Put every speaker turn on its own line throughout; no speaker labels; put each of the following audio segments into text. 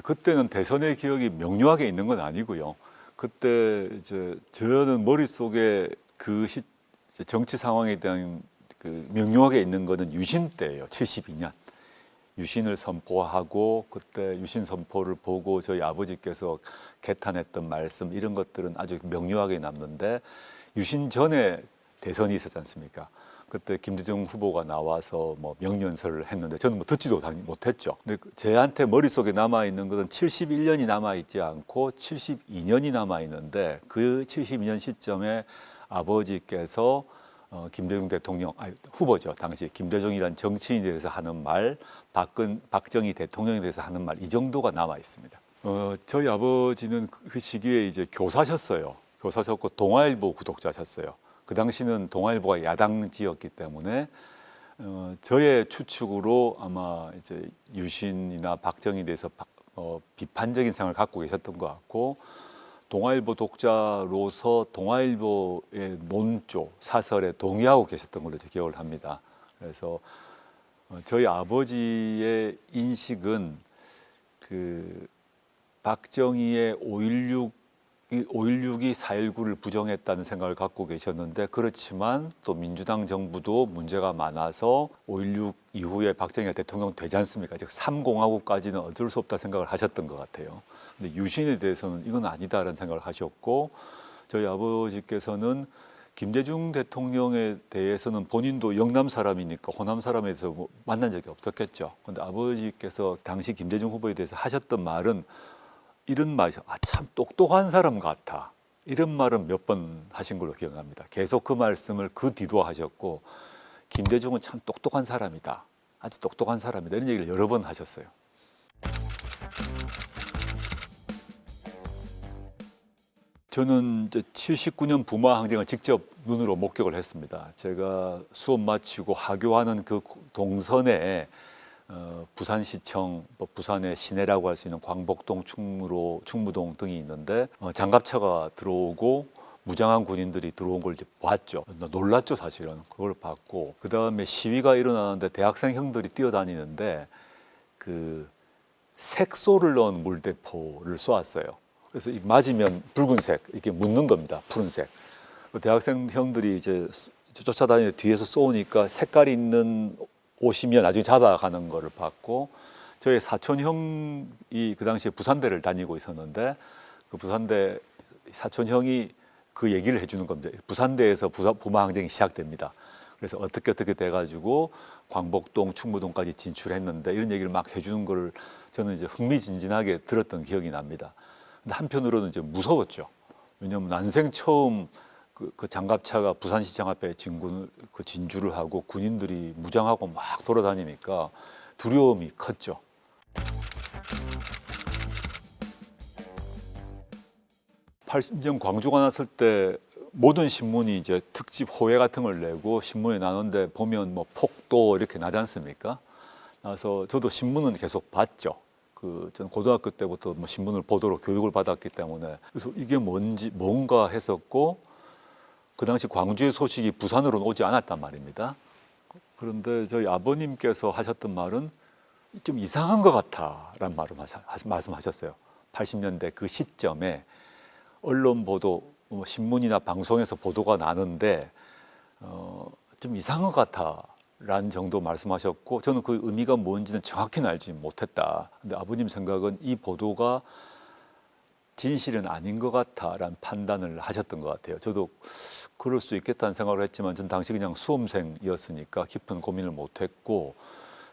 그때는 대선의 기억이 명료하게 있는 건 아니고요. 그때 이제 저는 머릿속에 이제 정치 상황에 대한 명료하게 있는 거는 유신 때예요. 72년. 유신을 선포하고 그때 유신 선포를 보고 저희 아버지께서 개탄했던 말씀 이런 것들은 아주 명료하게 남는데 유신 전에 대선이 있었지 않습니까? 그때 김대중 후보가 나와서 뭐 명연설을 했는데 저는 뭐 듣지도 못했죠. 근데 제한테 머릿속에 남아있는 것은 71년이 남아있지 않고 72년이 남아있는데 그 72년 시점에 아버지께서 김대중 대통령, 후보죠. 당시 김대중이란 정치인에 대해서 하는 말, 박정희 대통령에 대해서 하는 말, 이 정도가 남아 있습니다. 저희 아버지는 그 시기에 이제 교사셨어요. 교사셨고 동아일보 구독자셨어요. 그 당시는 동아일보가 야당지였기 때문에 저의 추측으로 아마 이제 유신이나 박정희에 대해서 비판적인 생각을 갖고 계셨던 것 같고 동아일보 독자로서 동아일보의 논조, 사설에 동의하고 계셨던 걸로 제 기억을 합니다. 그래서 저희 아버지의 인식은 그 박정희의 5.16이 4.19를 부정했다는 생각을 갖고 계셨는데 그렇지만 또 민주당 정부도 문제가 많아서 5.16 이후에 박정희가 대통령 되지 않습니까? 즉 3공화국까지는 어쩔 수 없다 생각을 하셨던 것 같아요. 근데 유신에 대해서는 이건 아니다라는 생각을 하셨고 저희 아버지께서는 김대중 대통령에 대해서는 본인도 영남 사람이니까 호남 사람에서 뭐 만난 적이 없었겠죠. 근데 아버지께서 당시 김대중 후보에 대해서 하셨던 말은 이런 말이죠. 참 똑똑한 사람 같아. 이런 말은 몇 번 하신 걸로 기억합니다. 계속 그 말씀을 그 뒤도 하셨고 김대중은 참 똑똑한 사람이다. 아주 똑똑한 사람이다. 이런 얘기를 여러 번 하셨어요. 저는 이제 79년 부마 항쟁을 직접 눈으로 목격을 했습니다. 제가 수업 마치고 하교하는 그 동선에 부산시청, 부산의 시내라고 할 수 있는 광복동, 충무동 등이 있는데 장갑차가 들어오고 무장한 군인들이 들어온 걸 이제 봤죠. 놀랐죠, 사실은. 그걸 봤고 그 다음에 시위가 일어나는데 대학생 형들이 뛰어다니는데 그 색소를 넣은 물대포를 쏘았어요. 그래서 맞으면 붉은색 이렇게 묻는 겁니다. 푸른색. 대학생 형들이 이제 쫓아다니는 뒤에서 쏘니까 색깔이 있는 옷이면 나중에 잡아가는 거를 봤고 저희 사촌 형이 그 당시에 부산대를 다니고 있었는데 그 부산대 사촌 형이 그 얘기를 해주는 겁니다. 부산대에서 부마 항쟁이 시작됩니다. 그래서 어떻게 돼가지고 광복동, 충무동까지 진출했는데 이런 얘기를 막 해주는 거를 저는 이제 흥미진진하게 들었던 기억이 납니다. 근데 한편으로는 이제 무서웠죠. 왜냐하면 난생 처음 그 장갑차가 부산시청 앞에 진주를 하고 군인들이 무장하고 막 돌아다니니까 두려움이 컸죠. (80년) 광주가 났을 때 모든 신문이 이제 특집 호해 같은 걸 내고 신문에 나는데 보면 뭐 폭도 이렇게 나지 않습니까? 그래서 저도 신문은 계속 봤죠. 저는 고등학교 때부터 뭐 신문을 보도록 교육을 받았기 때문에 그래서 이게 뭔가 했었고 그 당시 광주의 소식이 부산으로는 오지 않았단 말입니다. 그런데 저희 아버님께서 하셨던 말은 좀 이상한 것 같아라는 말씀하셨어요. 80년대 그 시점에 언론 보도, 신문이나 방송에서 보도가 나는데 좀 이상한 것 같아라는 정도 말씀하셨고 저는 그 의미가 뭔지는 정확히는 알지 못했다. 근데 아버님 생각은 이 보도가 진실은 아닌 것 같아라는 판단을 하셨던 것 같아요. 저도 그럴 수 있겠다는 생각을 했지만 전 당시 그냥 수험생이었으니까 깊은 고민을 못했고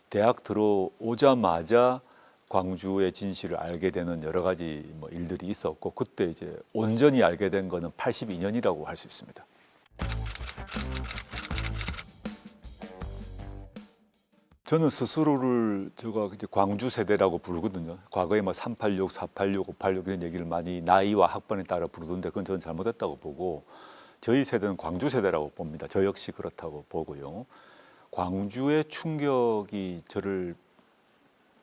대학 들어오자마자 광주의 진실을 알게 되는 여러 가지 뭐 일들이 있었고 그때 이제 온전히 알게 된 거는 82년이라고 할 수 있습니다. 저는 스스로를 제가 이제 광주 세대라고 부르거든요. 과거에 뭐 386, 486, 586 이런 얘기를 많이 나이와 학번에 따라 부르던데 그건 저는 잘못했다고 보고 저희 세대는 광주 세대라고 봅니다. 저 역시 그렇다고 보고요. 광주의 충격이 저를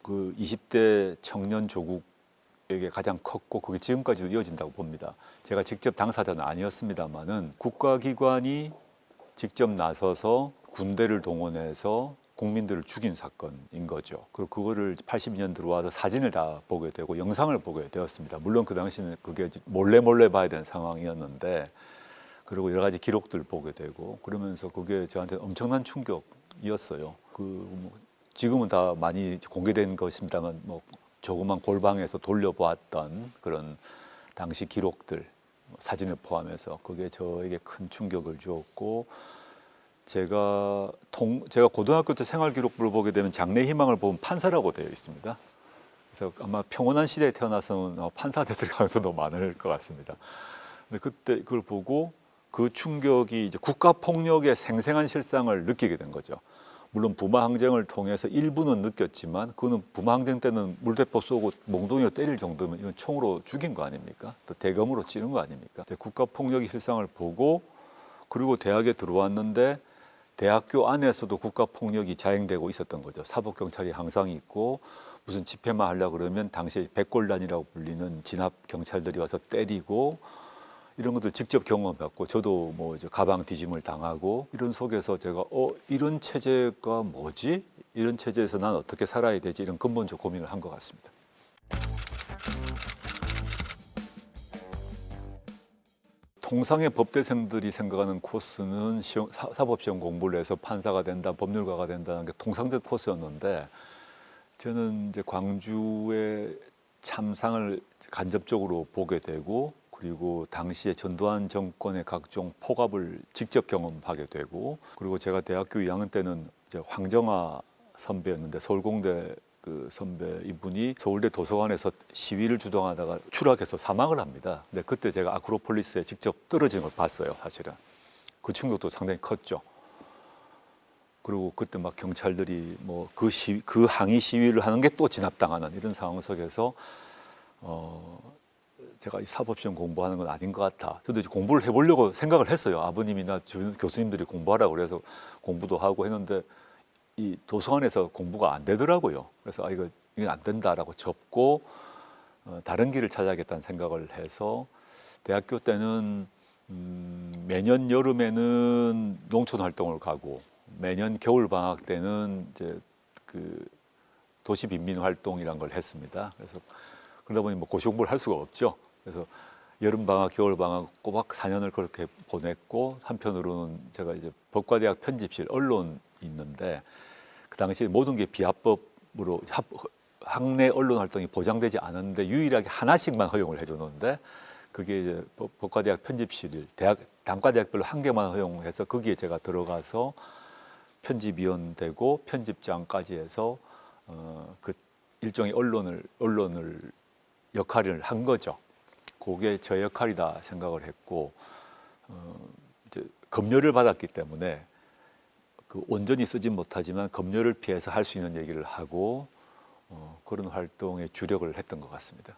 그 20대 청년 조국에게 가장 컸고 그게 지금까지도 이어진다고 봅니다. 제가 직접 당사자는 아니었습니다만은 국가기관이 직접 나서서 군대를 동원해서 국민들을 죽인 사건인 거죠. 그리고 그거를 82년 들어와서 사진을 다 보게 되고 영상을 보게 되었습니다. 물론 그 당시는 그게 몰래 봐야 되는 상황이었는데, 그리고 여러 가지 기록들 보게 되고 그러면서 그게 저한테 엄청난 충격이었어요. 뭐 지금은 다 많이 공개된 것입니다만 뭐 조그만 골방에서 돌려보았던 그런 당시 기록들, 사진을 포함해서 그게 저에게 큰 충격을 주었고, 제가 고등학교 때 생활기록부를 보게 되면 장래희망을 보면 판사라고 되어 있습니다. 그래서 아마 평온한 시대에 태어나서는 판사 됐을 가능성도 많을 것 같습니다. 근데 그때 그걸 보고 그 충격이 이제 국가폭력의 생생한 실상을 느끼게 된 거죠. 물론 부마항쟁을 통해서 일부는 느꼈지만, 그거는 부마항쟁 때는 물대포 쏘고 몽둥이로 때릴 정도면 이건 총으로 죽인 거 아닙니까? 또 대검으로 찌른 거 아닙니까? 국가폭력의 실상을 보고, 그리고 대학에 들어왔는데 대학교 안에서도 국가폭력이 자행되고 있었던 거죠. 사법경찰이 항상 있고, 무슨 집회만 하려고 그러면 당시에 백골단이라고 불리는 진압 경찰들이 와서 때리고, 이런 것들 직접 경험했고, 저도 뭐 이제 가방 뒤짐을 당하고, 이런 속에서 제가 이런 체제가 뭐지? 이런 체제에서 난 어떻게 살아야 되지? 이런 근본적 고민을 한 것 같습니다. 통상의 법대생들이 생각하는 코스는 사법시험 공부를 해서 판사가 된다, 법률가가 된다는 게 통상적 코스였는데, 저는 이제 광주의 참상을 간접적으로 보게 되고, 그리고 당시에 전두환 정권의 각종 폭압을 직접 경험하게 되고, 그리고 제가 대학교 2학년 때는 이제 황정아 선배였는데, 서울공대 그 선배 이분이 서울대 도서관에서 시위를 주동하다가 추락해서 사망을 합니다. 근데 그때 제가 아크로폴리스에 직접 떨어지는 걸 봤어요, 사실은. 그 충격도 상당히 컸죠. 그리고 그때 막 경찰들이 뭐 그 항의 시위를 하는 게 또 진압당하는 이런 상황 속에서 제가 이 사법시험 공부하는 건 아닌 것 같아. 저도 이제 공부를 해보려고 생각을 했어요. 아버님이나 교수님들이 공부하라고 그래서 공부도 하고 했는데, 이 도서관에서 공부가 안 되더라고요. 그래서 이건 안 된다라고 접고 다른 길을 찾아야겠다는 생각을 해서, 대학교 때는 매년 여름에는 농촌 활동을 가고, 매년 겨울 방학 때는 이제 그 도시 빈민 활동이란 걸 했습니다. 그래서 그러다 보니 뭐 고시 공부를 할 수가 없죠. 그래서 여름 방학, 겨울 방학 꼬박 4년을 그렇게 보냈고, 한편으로는 제가 이제 법과대학 편집실 언론이 있는데, 그 당시에 모든 게 비합법으로 학내 언론 활동이 보장되지 않았는데 유일하게 하나씩만 허용을 해줬는데, 그게 이제 법과대학 편집실, 단과대학별로 한 개만 허용해서 거기에 제가 들어가서 편집위원 되고 편집장까지 해서 그 일종의 언론을 역할을 한 거죠. 그게 저 역할이다 생각을 했고, 이제 검열을 받았기 때문에 그 온전히 쓰진 못하지만 검열을 피해서 할 수 있는 얘기를 하고, 그런 활동에 주력을 했던 것 같습니다.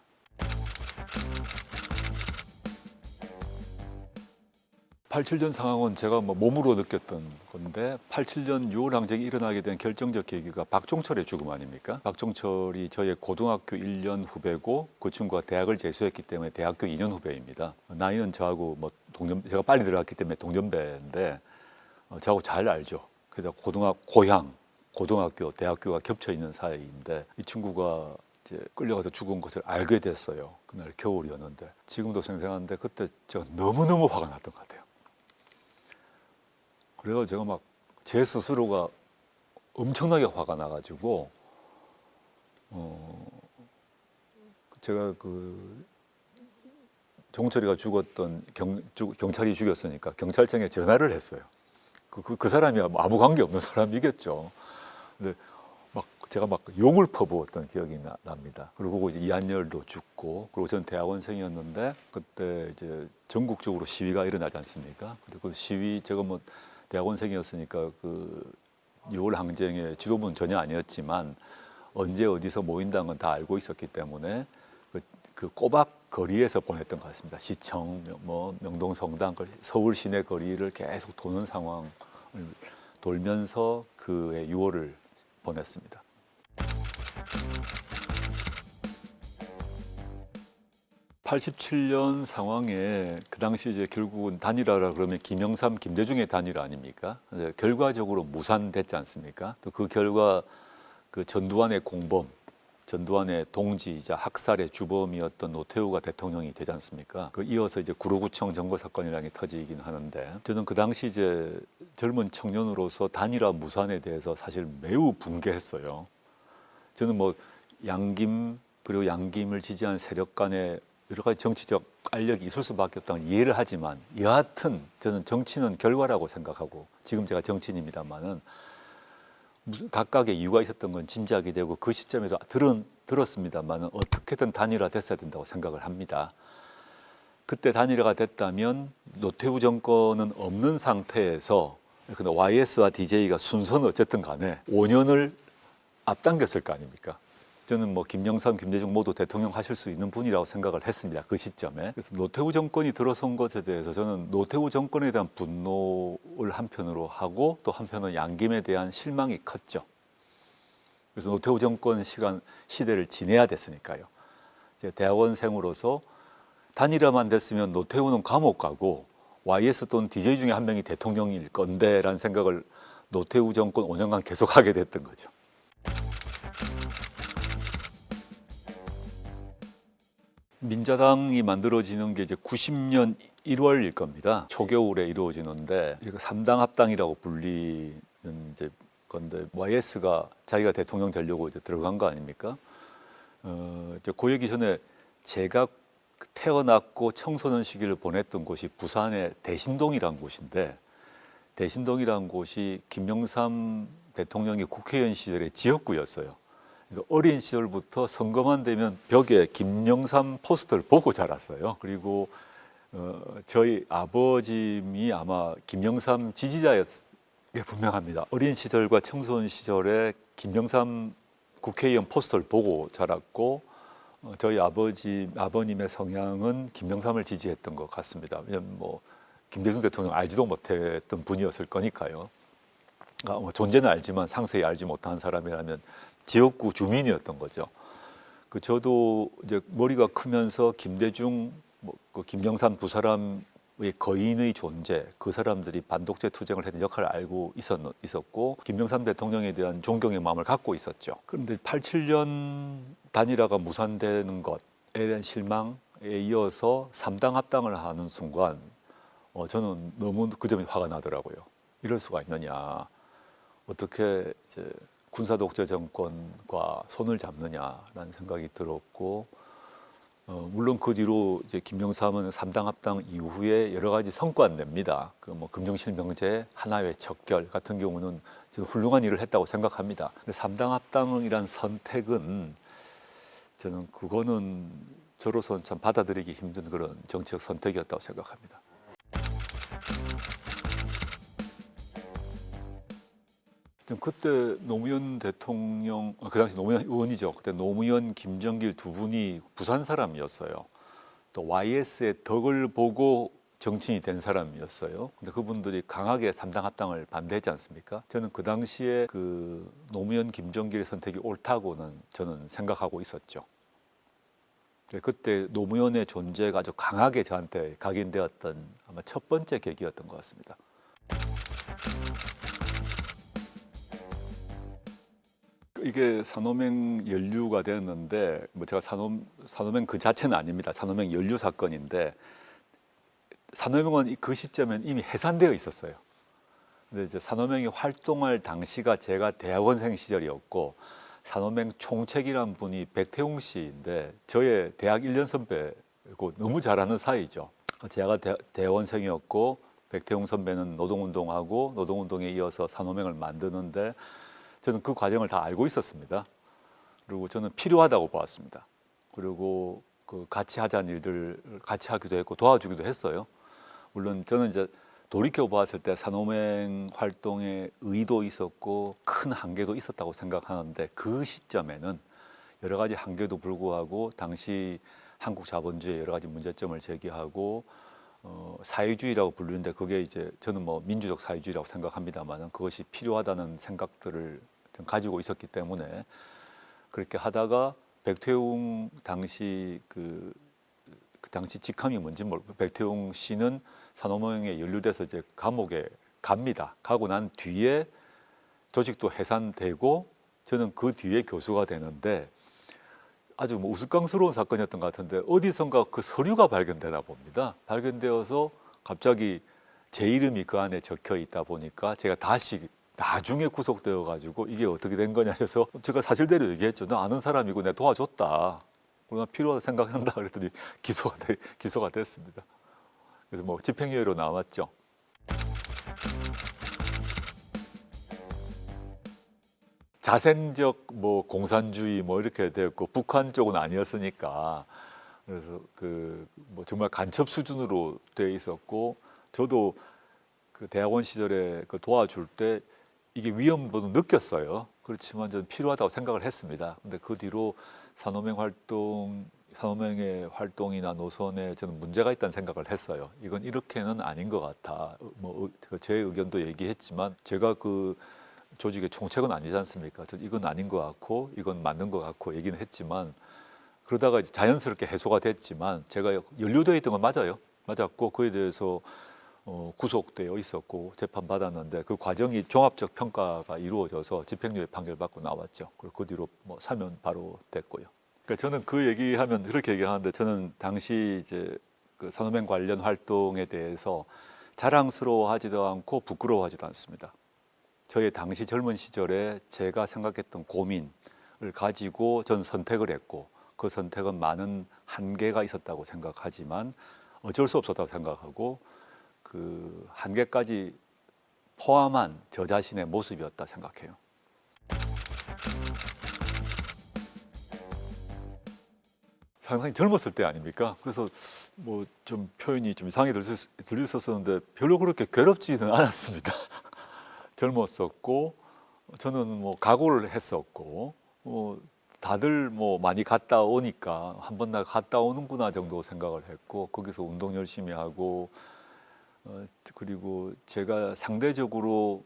87년 상황은 제가 뭐 몸으로 느꼈던 건데, 87년 6월 항쟁이 일어나게 된 결정적 계기가 박종철의 죽음 아닙니까? 박종철이 저의 고등학교 1년 후배고, 그 친구가 대학을 재수했기 때문에 대학교 2년 후배입니다. 나이는 저하고 뭐 제가 빨리 들어갔기 때문에 동년배인데 저하고 잘 알죠. 그래서 고등학교, 대학교가 겹쳐 있는 사이인데, 이 친구가 이제 끌려가서 죽은 것을 알게 됐어요. 그날 겨울이었는데, 지금도 생생한데 그때 제가 너무너무 화가 났던 것 같아요. 그래서 제가 막 제 스스로가 엄청나게 화가 나가지고, 제가 그 종철이가 죽었던 경찰이 죽였으니까 경찰청에 전화를 했어요. 그 사람이 아무 관계 없는 사람이겠죠. 근데 제가 막 욕을 퍼부었던 기억이 납니다. 그리고 이제 이한열도 죽고, 그리고 저는 대학원생이었는데 그때 이제 전국적으로 시위가 일어나지 않습니까? 그 시위, 제가 뭐 대학원생이었으니까 그 6월 항쟁의 지도부는 전혀 아니었지만 언제 어디서 모인다는 건 다 알고 있었기 때문에 그 꼬박 거리에서 보냈던 것 같습니다. 시청, 뭐 명동성당, 서울 시내 거리를 계속 도는 상황을 돌면서 그해 6월을 보냈습니다. 87년 상황에 그 당시 이제 결국은 단일화라 그러면 김영삼, 김대중의 단일화 아닙니까? 근데 결과적으로 무산됐지 않습니까? 또 그 결과 그 전두환의 공범, 전두환의 동지이자 학살의 주범이었던 노태우가 대통령이 되지 않습니까? 그 이어서 이제 구로구청 점거 사건이라는 게 터지긴 하는데 저는 그 당시 이제 젊은 청년으로서 단일화 무산에 대해서 사실 매우 분개했어요. 저는 뭐 양김 그리고 양김을 지지한 세력 간의 여러 가지 정치적 알력이 있을 수밖에 없다는 이해를 하지만 여하튼 저는 정치는 결과라고 생각하고 지금 제가 정치인입니다만은 무슨 각각의 이유가 있었던 건 짐작이 되고 그 시점에서 들었습니다만은 어떻게든 단일화 됐어야 된다고 생각을 합니다. 그때 단일화가 됐다면 노태우 정권은 없는 상태에서 근데 YS와 DJ가 순서는 어쨌든 간에 5년을 앞당겼을 거 아닙니까? 저는 뭐 김영삼, 김대중 모두 대통령 하실 수 있는 분이라고 생각을 했습니다. 그 시점에. 그래서 노태우 정권이 들어선 것에 대해서 저는 노태우 정권에 대한 분노를 한편으로 하고 또 한편으로 양김에 대한 실망이 컸죠. 그래서 노태우 정권 시대를 지내야 됐으니까요. 이제 대학원생으로서 단일화만 됐으면 노태우는 감옥 가고 YS 또는 DJ 중에 한 명이 대통령일 건데라는 생각을 노태우 정권 5년간 계속하게 됐던 거죠. 민자당이 만들어지는 게 이제 90년 1월일 겁니다. 초겨울에 이루어지는데 이거 3당 합당이라고 불리는 이제 건데 YS가 자기가 대통령 되려고 이제 들어간 거 아닙니까? 이제 그 얘기 전에 제가 태어났고 청소년 시기를 보냈던 곳이 부산의 대신동이라는 곳인데 대신동이라는 곳이 김영삼 대통령이 국회의원 시절의 지역구였어요. 어린 시절부터 선거만 되면 벽에 김영삼 포스터를 보고 자랐어요. 그리고 저희 아버님이 아마 김영삼 지지자였게 분명합니다. 어린 시절과 청소년 시절에 김영삼 국회의원 포스터를 보고 자랐고 저희 아버님의 성향은 김영삼을 지지했던 것 같습니다. 왜냐하면 뭐 김대중 대통령 알지도 못했던 분이었을 거니까요. 그러니까 뭐 존재는 알지만 상세히 알지 못한 사람이라면 지역구 주민이었던 거죠. 그 저도 이제 머리가 크면서 김대중, 그 김영삼 두 사람의 거인의 존재, 그 사람들이 반독재 투쟁을 했던 역할을 알고 있었고 김영삼 대통령에 대한 존경의 마음을 갖고 있었죠. 그런데 87년 단일화가 무산되는 것에 대한 실망에 이어서 3당 합당을 하는 순간 저는 너무 그 점이 화가 나더라고요. 이럴 수가 있느냐. 어떻게 이제 군사독재 정권과 손을 잡느냐라는 생각이 들었고 물론 그 뒤로 이제 김영삼은 3당 합당 이후에 여러 가지 성과를 냅니다. 그 뭐 금정실명제, 하나회 척결 같은 경우는 훌륭한 일을 했다고 생각합니다. 근데 3당 합당이란 선택은 저는 그거는 저로서는 참 받아들이기 힘든 그런 정치적 선택이었다고 생각합니다. 그때 노무현 대통령, 그 당시 노무현 의원이죠. 그때 노무현, 김정길 두 분이 부산 사람이었어요. 또 YS의 덕을 보고 정치인이 된 사람이었어요. 근데 그분들이 강하게 3당 합당을 반대했지 않습니까? 저는 그 당시에 그 노무현, 김정길의 선택이 옳다고는 저는 생각하고 있었죠. 그때 노무현의 존재가 아주 강하게 저한테 각인되었던 아마 첫 번째 계기였던 것 같습니다. 이게 산호맹 연루가 되었는데 뭐 제가 산호맹 그 자체는 아닙니다. 산호맹 연루 사건인데 산호맹은 그 시점엔 이미 해산되어 있었어요. 근데 이제 산호맹이 활동할 당시가 제가 대학원생 시절이었고 산호맹 총책이란 분이 백태웅 씨인데 저의 대학 1년 선배고 너무 잘 아는 사이죠. 제가 대원생이었고 백태웅 선배는 노동운동하고 노동운동에 이어서 산호맹을 만드는데 저는 그 과정을 다 알고 있었습니다. 그리고 저는 필요하다고 보았습니다. 그리고 그 같이 하자는 일들 같이 하기도 했고 도와주기도 했어요. 물론 저는 이제 돌이켜 보았을 때 산호맹 활동에 의도 있었고 큰 한계도 있었다고 생각하는데 그 시점에는 여러 가지 한계도 불구하고 당시 한국 자본주의 여러 가지 문제점을 제기하고 사회주의라고 부르는데 그게 이제 저는 뭐 민주적 사회주의라고 생각합니다만 그것이 필요하다는 생각들을 좀 가지고 있었기 때문에 그렇게 하다가 백태웅 당시 그 당시 직함이 뭔지 모르고 백태용 씨는 산호명에 연루돼서 이제 감옥에 갑니다. 가고 난 뒤에 조직도 해산되고 저는 그 뒤에 교수가 되는데 아주 뭐 우스꽝스러운 사건이었던 것 같은데 어디선가 그 서류가 발견되나 봅니다. 발견되어서 갑자기 제 이름이 그 안에 적혀 있다 보니까 제가 다시 나중에 구속되어 가지고 이게 어떻게 된 거냐 해서 제가 사실대로 얘기했죠. 나 아는 사람이고 내가 도와줬다. 그러나 필요하다 생각한다 그랬더니 기소가 됐습니다. 그래서 뭐 집행유예로 나왔죠. 자생적 뭐 공산주의 뭐 이렇게 되었고 북한 쪽은 아니었으니까 그래서 그 뭐 정말 간첩 수준으로 돼 있었고 저도 그 대학원 시절에 그 도와줄 때 이게 위험도 느꼈어요. 그렇지만 저는 필요하다고 생각을 했습니다. 근데 그 뒤로 산호명의 활동이나 노선에 저는 문제가 있다는 생각을 했어요. 이건 이렇게는 아닌 것 같아. 뭐 제 의견도 얘기했지만 제가 그 조직의 총책은 아니지 않습니까? 이건 아닌 것 같고 이건 맞는 것 같고 얘기는 했지만 그러다가 이제 자연스럽게 해소가 됐지만 제가 연루되어 있던 건 맞았고 그에 대해서 구속되어 있었고 재판 받았는데 그 과정이 종합적 평가가 이루어져서 집행유예 판결 받고 나왔죠. 그리고 그 뒤로 뭐 사면 바로 됐고요. 그러니까 저는 그 얘기하면 그렇게 얘기하는데 저는 당시 이제 그 산호명 관련 활동에 대해서 자랑스러워하지도 않고 부끄러워하지도 않습니다. 저의 당시 젊은 시절에 제가 생각했던 고민을 가지고 저는 선택을 했고 그 선택은 많은 한계가 있었다고 생각하지만 어쩔 수 없었다고 생각하고 그 한계까지 포함한 저 자신의 모습이었다 생각해요. 상당히 젊었을 때 아닙니까? 그래서 뭐 좀 표현이 좀 이상하게 들렸었는데 별로 그렇게 괴롭지는 않았습니다. 젊었었고 저는 뭐 각오를 했었고 다들 뭐 많이 갔다 오니까 한 번 나 갔다 오는구나 정도 생각을 했고 거기서 운동 열심히 하고 그리고 제가 상대적으로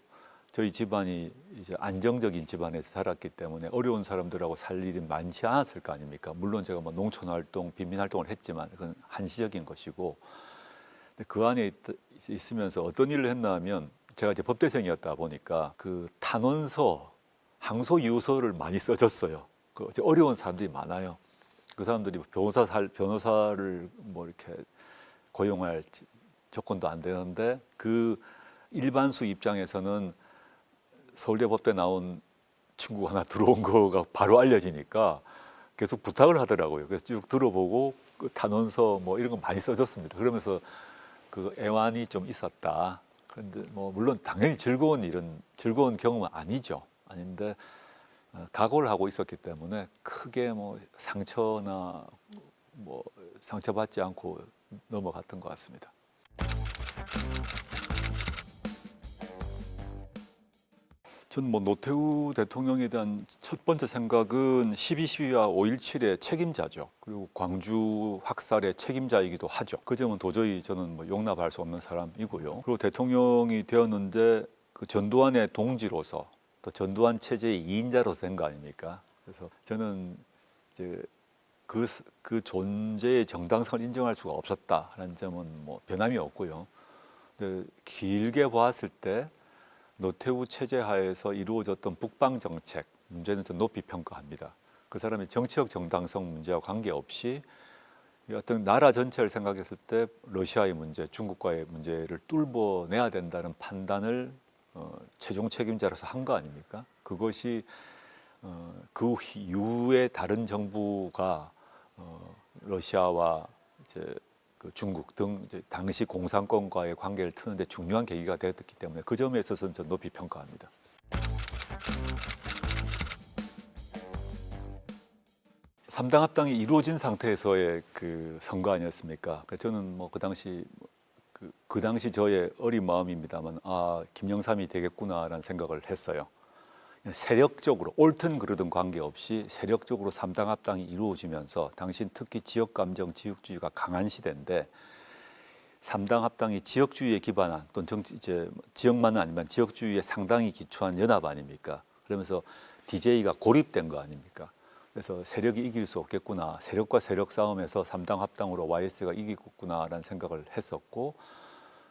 저희 집안이 이제 안정적인 집안에서 살았기 때문에 어려운 사람들하고 살 일이 많지 않았을 거 아닙니까? 물론 제가 뭐 농촌 활동, 빈민 활동을 했지만 그건 한시적인 것이고 근데 그 안에 있으면서 어떤 일을 했나 하면 제가 이제 법대생이었다 보니까 그 탄원서, 항소 유서를 많이 써줬어요. 그 어려운 사람들이 많아요. 그 사람들이 변호사를 뭐 이렇게 고용할 조건도 안 되는데 그 일반수 입장에서는 서울대 법대 나온 친구가 하나 들어온 거가 바로 알려지니까 계속 부탁을 하더라고요. 그래서 쭉 들어보고 그 탄원서 뭐 이런 거 많이 써줬습니다. 그러면서 그 애환이 좀 있었다. 그런데 뭐 물론 당연히 즐거운 경험은 아니죠. 아닌데 각오를 하고 있었기 때문에 크게 뭐 상처나 뭐 상처받지 않고 넘어갔던 것 같습니다. 전 뭐 노태우 대통령에 대한 첫 번째 생각은 12.12와 5.17의 책임자죠. 그리고 광주 학살의 책임자이기도 하죠. 그 점은 도저히 저는 뭐 용납할 수 없는 사람이고요. 그리고 대통령이 되었는데 그 전두환의 동지로서 또 전두환 체제의 2인자로서 된 거 아닙니까? 그래서 저는 이제 그 존재의 정당성을 인정할 수가 없었다라는 점은 뭐 변함이 없고요. 근데 길게 보았을 때 노태우 체제 하에서 이루어졌던 북방 정책 문제는 좀 높이 평가합니다. 그 사람의 정치적 정당성 문제와 관계없이 어떤 나라 전체를 생각했을 때 러시아의 문제, 중국과의 문제를 뚫어내야 된다는 판단을 최종 책임자로서 한 거 아닙니까? 그것이 그 이후에 다른 정부가 러시아와 이제 그 중국 등 이제 당시 공산권과의 관계를 트는데 중요한 계기가 되었기 때문에 그 점에 있어서는 좀 높이 평가합니다. 삼당 합당이 이루어진 상태에서의 그 선거 아니었습니까? 저는 뭐 그 당시 저의 어린 마음입니다만 김영삼이 되겠구나라는 생각을 했어요. 세력적으로 옳든 그르든 관계없이 세력적으로 삼당 합당이 이루어지면서 당신 특히 지역 감정, 지역주의가 강한 시대인데 삼당 합당이 지역주의에 기반한 또는 이제 지역만은 아니면 지역주의에 상당히 기초한 연합 아닙니까? 그러면서 DJ가 고립된 거 아닙니까? 그래서 세력이 이길 수 없겠구나. 세력과 세력 싸움에서 3당 합당으로 YS가 이기겠구나라는 생각을 했었고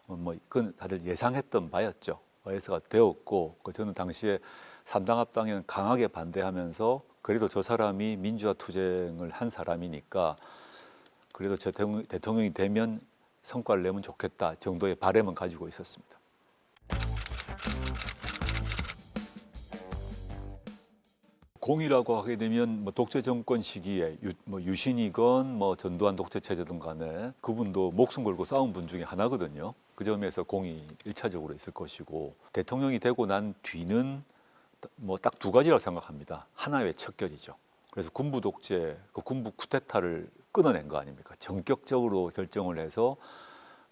뭐 그건 다들 예상했던 바였죠. YS가 되었고 저는 당시에 3당 합당에는 강하게 반대하면서 그래도 저 사람이 민주화 투쟁을 한 사람이니까 그래도 대통령이 되면 성과를 내면 좋겠다 정도의 바람은 가지고 있었습니다. 공이라고 하게 되면 뭐 독재 정권 시기에 유신이건 뭐 전두환 독재 체제든 간에 그분도 목숨 걸고 싸운 분 중에 하나거든요. 그 점에서 공이 일차적으로 있을 것이고 대통령이 되고 난 뒤는 뭐 딱 두 가지라고 생각합니다. 하나의 척결이죠. 그래서 군부 독재, 그 군부 쿠데타를 끊어낸 거 아닙니까? 전격적으로 결정을 해서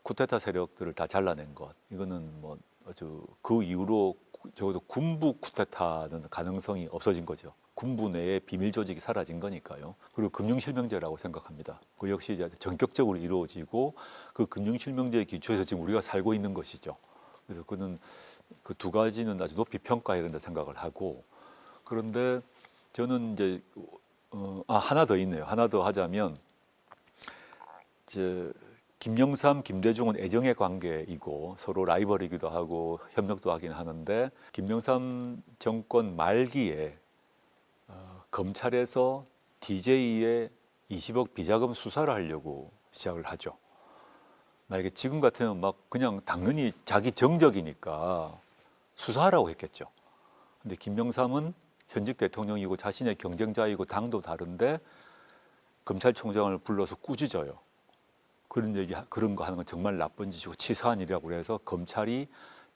쿠데타 세력들을 다 잘라낸 것. 이거는 뭐 아주 그 이후로 적어도 군부 쿠데타는 가능성이 없어진 거죠. 군부 내에 비밀 조직이 사라진 거니까요. 그리고 금융실명제라고 생각합니다. 그 역시 이제 전격적으로 이루어지고 그 금융실명제의 기초에서 지금 우리가 살고 있는 것이죠. 그래서 그는 그 두 가지는 아주 높이 평가해야 된다 생각을 하고 그런데 저는 이제 하나 더 있네요. 하나 더 하자면 이제 김영삼, 김대중은 애정의 관계이고 서로 라이벌이기도 하고 협력도 하긴 하는데 김영삼 정권 말기에 검찰에서 DJ의 20억 비자금 수사를 하려고 시작을 하죠. 만약에 지금 같으면 막 그냥 당연히 자기 정적이니까 수사하라고 했겠죠. 근데 김영삼은 현직 대통령이고 자신의 경쟁자이고 당도 다른데 검찰총장을 불러서 꾸짖어요. 그런 거 하는 건 정말 나쁜 짓이고 치사한 일이라고 그래서 검찰이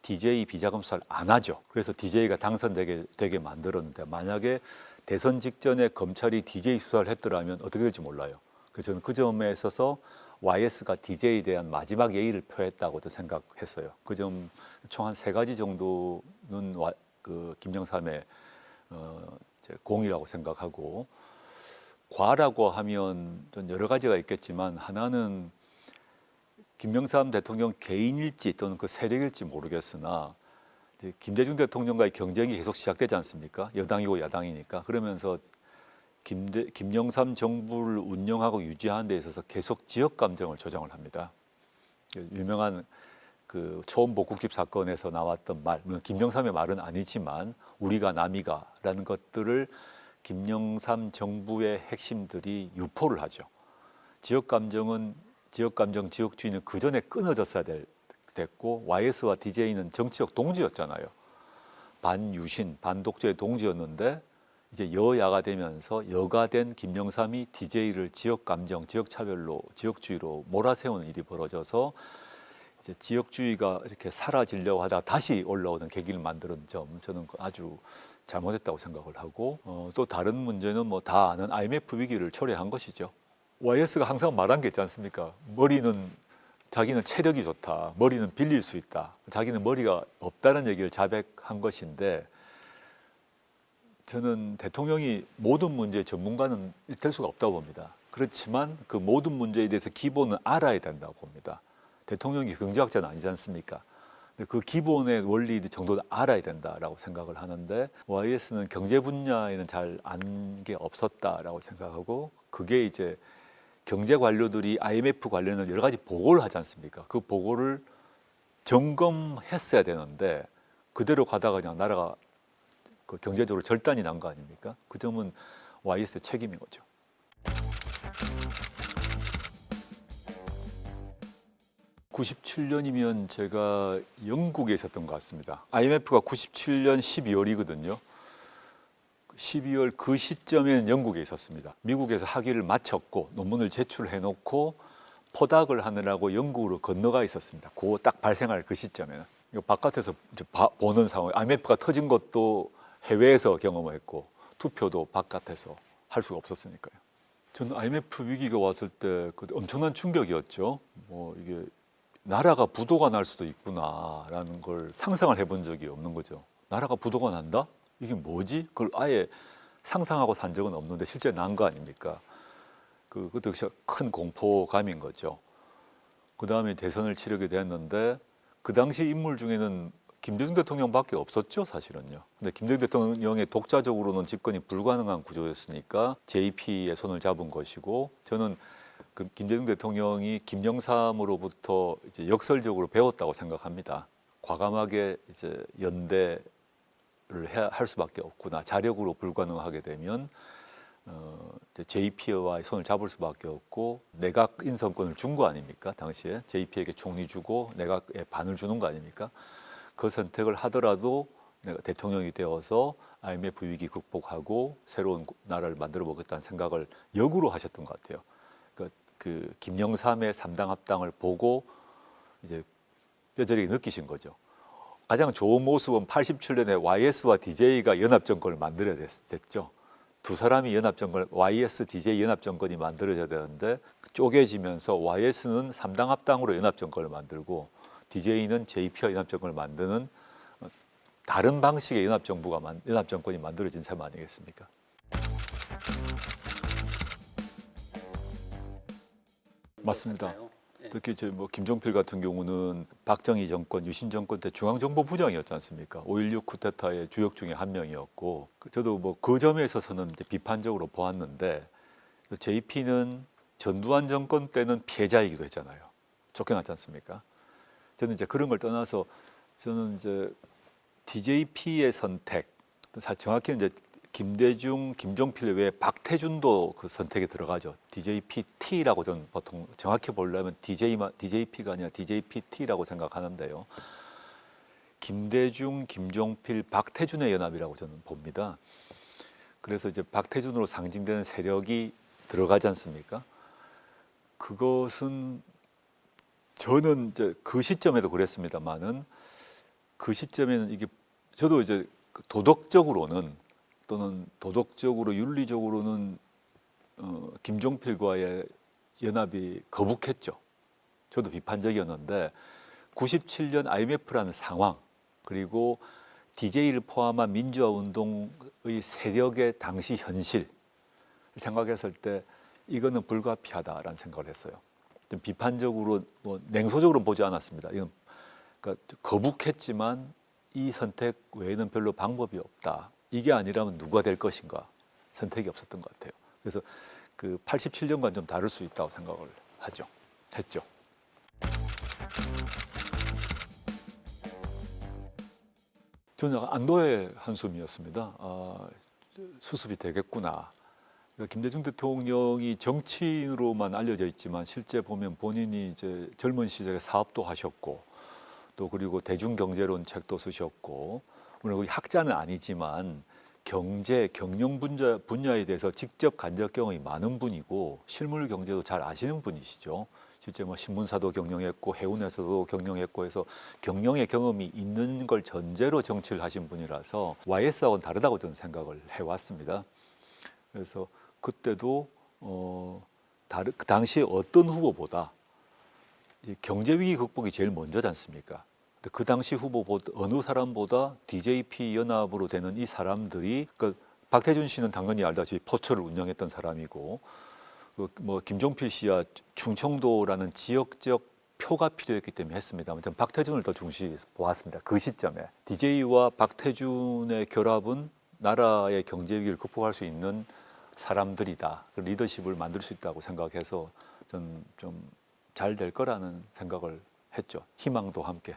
DJ 비자금 수사를 안 하죠. 그래서 DJ가 당선되게 만들었는데 만약에 대선 직전에 검찰이 DJ 수사를 했더라면 어떻게 될지 몰라요. 그래서 저는 그 점에 있어서 YS가 DJ에 대한 마지막 예의를 표했다고도 생각했어요. 그 점 총 한 세 가지 정도는 그 김영삼의 공이라고 생각하고 과라고 하면 좀 여러 가지가 있겠지만 하나는 김영삼 대통령 개인일지 또는 그 세력일지 모르겠으나 김대중 대통령과의 경쟁이 계속 시작되지 않습니까? 여당이고 야당이니까. 그러면서 김영삼 정부를 운영하고 유지하는 데 있어서 계속 지역 감정을 조장을 합니다. 유명한 그 초원 복국집 사건에서 나왔던 말, 김영삼의 말은 아니지만 우리가 남이가라는 것들을 김영삼 정부의 핵심들이 유포를 하죠. 지역 감정, 지역주의는 그 전에 끊어졌어야 됐고 YS와 DJ는 정치적 동지였잖아요. 반유신, 반독재의 동지였는데 이제 여야가 되면서 여가 된 김영삼이 DJ를 지역 감정, 지역 차별로, 지역주의로 몰아세우는 일이 벌어져서 이제 지역주의가 이렇게 사라지려고 하다가 다시 올라오는 계기를 만드는 점 저는 아주 잘못했다고 생각을 하고 또 다른 문제는 뭐 다 아는 IMF 위기를 초래한 것이죠. YS가 항상 말한 게 있지 않습니까? 자기는 체력이 좋다. 머리는 빌릴 수 있다. 자기는 머리가 없다는 얘기를 자백한 것인데 저는 대통령이 모든 문제의 전문가는 될 수가 없다고 봅니다. 그렇지만 그 모든 문제에 대해서 기본은 알아야 된다고 봅니다. 대통령이 경제학자는 아니지 않습니까? 그 기본의 원리 정도는 알아야 된다라고 생각을 하는데 YS는 경제 분야에는 잘 안 게 없었다라고 생각하고 그게 이제 경제 관료들이 IMF 관련해서 여러 가지 보고를 하지 않습니까? 그 보고를 점검했어야 되는데 그대로 가다가 그냥 나라가 그 경제적으로 절단이 난 거 아닙니까? 그 점은 YS의 책임인 거죠. (97년이면) 제가 영국에 있었던 것 같습니다. IMF가 97년 12월이거든요. 12월 그 시점에는 영국에 있었습니다. 미국에서 학위를 마쳤고 논문을 제출해 놓고 포닥을 하느라고 영국으로 건너가 있었습니다. 그 딱 발생할 그 시점에는 바깥에서 보는 상황, IMF가 터진 것도 해외에서 경험을 했고 투표도 바깥에서 할 수가 없었으니까요. 저는 IMF 위기가 왔을 때 그 엄청난 충격이었죠. 뭐 이게 나라가 부도가 날 수도 있구나라는 걸 상상을 해본 적이 없는 거죠. 나라가 부도가 난다? 이게 뭐지? 그걸 아예 상상하고 산 적은 없는데 실제 난 거 아닙니까? 그것도 큰 공포감인 거죠. 그 다음에 대선을 치르게 됐는데 그 당시 인물 중에는 김대중 대통령밖에 없었죠, 사실은요. 근데 김대중 대통령의 독자적으로는 집권이 불가능한 구조였으니까 JP의 손을 잡은 것이고, 저는 그 김대중 대통령이 김영삼으로부터 이제 역설적으로 배웠다고 생각합니다. 과감하게 이제 연대를 할 수밖에 없구나. 자력으로 불가능하게 되면 JP와의 손을 잡을 수밖에 없고, 내각 인선권을 준 거 아닙니까? 당시에 JP에게 총리 주고 내각에 반을 주는 거 아닙니까? 그 선택을 하더라도 내가 대통령이 되어서 IMF 위기 극복하고 새로운 나라를 만들어 보겠다는 생각을 역으로 하셨던 것 같아요. 그 김영삼의 3당 합당을 보고 이제 뼈저리게 느끼신 거죠. 가장 좋은 모습은 87년에 YS와 DJ가 연합정권을 만들어야 됐죠. 두 사람이 연합정권, YS, DJ 연합정권이 만들어져야 되는데 쪼개지면서 YS는 3당 합당으로 연합정권을 만들고 DJ는 JP와 연합정권을 만드는 다른 방식의 연합정권이 만들어진 셈 아니겠습니까? 맞습니다. 특히 뭐 김종필 같은 경우는 박정희 정권, 유신 정권 때 중앙정보부장이었지 않습니까? 5.16 쿠데타의 주역 중에 한 명이었고, 저도 뭐 그 점에 있어서는 이제 비판적으로 보았는데, JP는 전두환 정권 때는 피해자이기도 했잖아요. 쫓겨났지 않습니까? 저는 이제 그런 걸 떠나서 저는 이제 DJP의 선택, 정확히는 이제 김대중, 김종필 외에 박태준도 그 선택에 들어가죠. DJP-T라고 저는 보통 정확히 보려면 DJP가 아니라 DJP-T라고 생각하는데요. 김대중, 김종필, 박태준의 연합이라고 저는 봅니다. 그래서 이제 박태준으로 상징되는 세력이 들어가지 않습니까? 그것은 저는 이제 그 시점에도 그랬습니다만은, 그 시점에는 이게 저도 이제 도덕적으로는 또는 도덕적으로 윤리적으로는 김종필과의 연합이 거북했죠. 저도 비판적이었는데 97년 IMF라는 상황, 그리고 DJ를 포함한 민주화 운동의 세력의 당시 현실을 생각했을 때 이거는 불가피하다라는 생각을 했어요. 좀 비판적으로, 뭐 냉소적으로 보지 않았습니다. 이건 그러니까 거북했지만 이 선택 외에는 별로 방법이 없다. 이게 아니라면 누가 될 것인가 선택이 없었던 것 같아요. 그래서 그 87년과는 좀 다를 수 있다고 생각을 했죠. 저는 안도의 한숨이었습니다. 수습이 되겠구나. 그러니까 김대중 대통령이 정치인으로만 알려져 있지만 실제 보면 본인이 이제 젊은 시절에 사업도 하셨고, 또 그리고 대중경제론 책도 쓰셨고, 물론 학자는 아니지만 경제, 경영 분야에 대해서 직접 간접 경험이 많은 분이고 실물 경제도 잘 아시는 분이시죠. 실제 뭐 신문사도 경영했고 해운에서도 경영했고 해서 경영의 경험이 있는 걸 전제로 정치를 하신 분이라서 YS하고는 다르다고 저는 생각을 해왔습니다. 그래서 그때도 그 당시에 어떤 후보보다 경제 위기 극복이 제일 먼저지 않습니까? 그 당시 후보보다 어느 사람보다 DJP 연합으로 되는 이 사람들이, 그러니까 박태준 씨는 당연히 알다시피 포철을 운영했던 사람이고, 뭐 김종필 씨야 충청도라는 지역적 표가 필요했기 때문에 했습니다만 저는 박태준을 더 중시 보았습니다. 그 시점에 DJ와 박태준의 결합은 나라의 경제 위기를 극복할 수 있는 사람들이다. 그 리더십을 만들 수 있다고 생각해서 저는 좀 잘 될 거라는 생각을 했죠. 희망도 함께.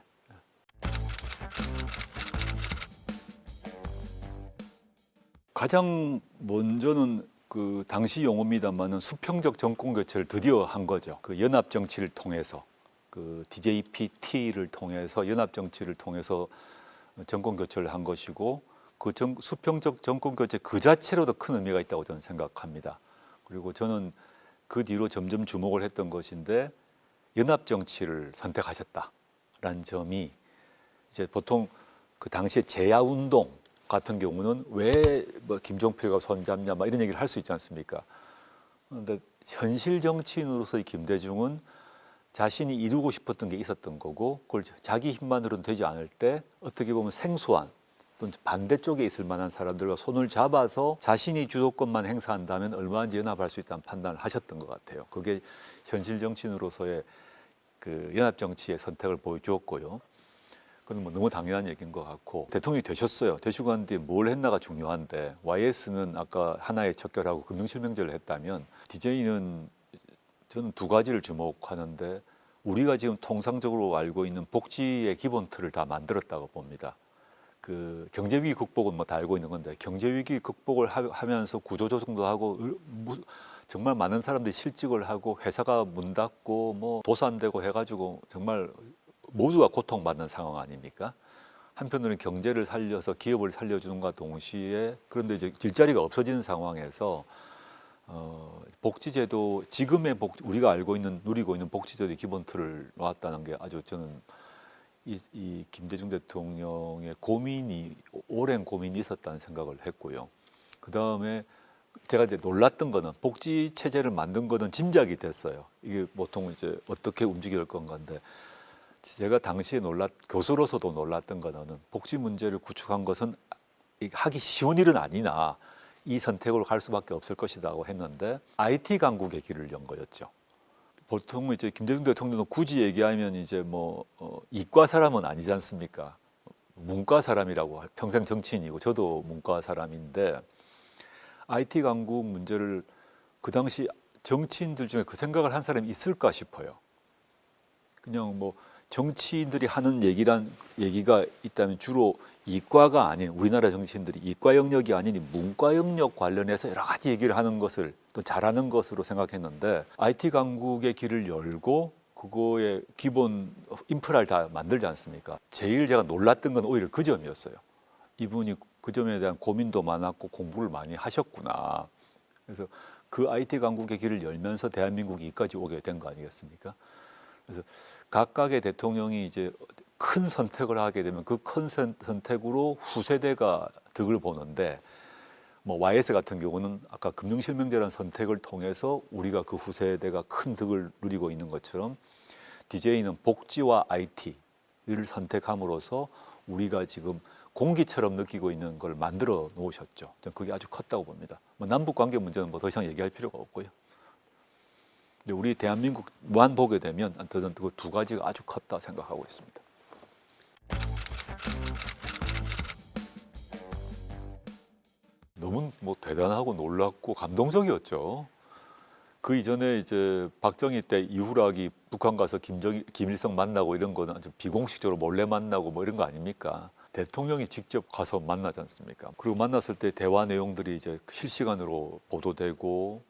가장 먼저는 그 당시 용어입니다만은 수평적 정권 교체를 드디어 한 거죠. 그 연합 정치를 통해서, 그 DJP-T를 통해서 연합 정치를 통해서 정권 교체를 한 것이고, 그 수평적 정권 교체 그 자체로도 큰 의미가 있다고 저는 생각합니다. 그리고 저는 그 뒤로 점점 주목을 했던 것인데, 연합 정치를 선택하셨다라는 점이 이제 보통 그 당시에 재야 운동 같은 경우는 왜 뭐 김종필과 손잡냐 막 이런 얘기를 할 수 있지 않습니까? 그런데 현실 정치인으로서의 김대중은 자신이 이루고 싶었던 게 있었던 거고, 그걸 자기 힘만으로는 되지 않을 때 어떻게 보면 생소한 또는 반대쪽에 있을 만한 사람들과 손을 잡아서 자신이 주도권만 행사한다면 얼마든지 연합할 수 있다는 판단을 하셨던 것 같아요. 그게 현실 정치인으로서의 그 연합 정치의 선택을 보여주었고요. 그건 뭐 너무 당연한 얘기인 것 같고 대통령이 되셨어요. 되시고 난 뒤에 뭘 했나가 중요한데 YS는 아까 하나에 척결하고 금융실명제를 했다면 DJ는 저는 두 가지를 주목하는데 우리가 지금 통상적으로 알고 있는 복지의 기본 틀을 다 만들었다고 봅니다. 그 경제위기 극복은 뭐 다 알고 있는 건데 경제위기 극복을 하면서 구조조정도 하고 정말 많은 사람들이 실직을 하고 회사가 문 닫고 뭐 도산되고 해가지고 정말 모두가 고통받는 상황 아닙니까? 한편으로는 경제를 살려서 기업을 살려주는과 동시에 그런데 이제 일자리가 없어지는 상황에서 복지제도 지금의 우리가 알고 있는 누리고 있는 복지제도의 기본 틀을 놓았다는 게 아주 저는 이 김대중 대통령의 고민이 오랜 고민이 있었다는 생각을 했고요. 그 다음에 제가 이제 놀랐던 거는 복지 체제를 만든 거는 짐작이 됐어요. 이게 보통 이제 어떻게 움직일 건가인데 제가 당시에 교수로서도 놀랐던 거는 복지 문제를 구축한 것은 하기 쉬운 일은 아니나 이 선택으로 갈 수밖에 없을 것이라고 했는데 IT 강국의 길을 연 거였죠. 보통 이제 김대중 대통령도 굳이 얘기하면 이제 뭐 이과 사람은 아니지 않습니까? 문과 사람이라고 평생 정치인이고 저도 문과 사람인데 IT 강국 문제를 그 당시 정치인들 중에 그 생각을 한 사람이 있을까 싶어요. 그냥 뭐 정치인들이 하는 얘기가 있다면 주로 이과가 아닌 우리나라 정치인들이 이과 영역이 아닌 문과 영역 관련해서 여러 가지 얘기를 하는 것을 또 잘하는 것으로 생각했는데 IT 강국의 길을 열고 그거의 기본 인프라를 다 만들지 않습니까? 제일 제가 놀랐던 건 오히려 그 점이었어요. 이분이 그 점에 대한 고민도 많았고 공부를 많이 하셨구나. 그래서 그 IT 강국의 길을 열면서 대한민국이 여기까지 오게 된 거 아니겠습니까? 그래서 각각의 대통령이 이제 큰 선택을 하게 되면 그 큰 선택으로 후세대가 득을 보는데 뭐 YS 같은 경우는 아까 금융실명제라는 선택을 통해서 우리가 그 후세대가 큰 득을 누리고 있는 것처럼 DJ는 복지와 IT를 선택함으로써 우리가 지금 공기처럼 느끼고 있는 걸 만들어 놓으셨죠. 저는 그게 아주 컸다고 봅니다. 뭐 남북 관계 문제는 뭐 더 이상 얘기할 필요가 없고요. 근데 우리 대한민국만 보게 되면 저는 그 두 가지가 아주 컸다 생각하고 있습니다. 너무 뭐 대단하고 놀랍고 감동적이었죠. 그 이전에 이제 박정희 때 이후락이 북한 가서 김일성 만나고 이런 거는 아주 비공식적으로 몰래 만나고 뭐 이런 거 아닙니까? 대통령이 직접 가서 만나지 않습니까? 그리고 만났을 때 대화 내용들이 이제 실시간으로 보도되고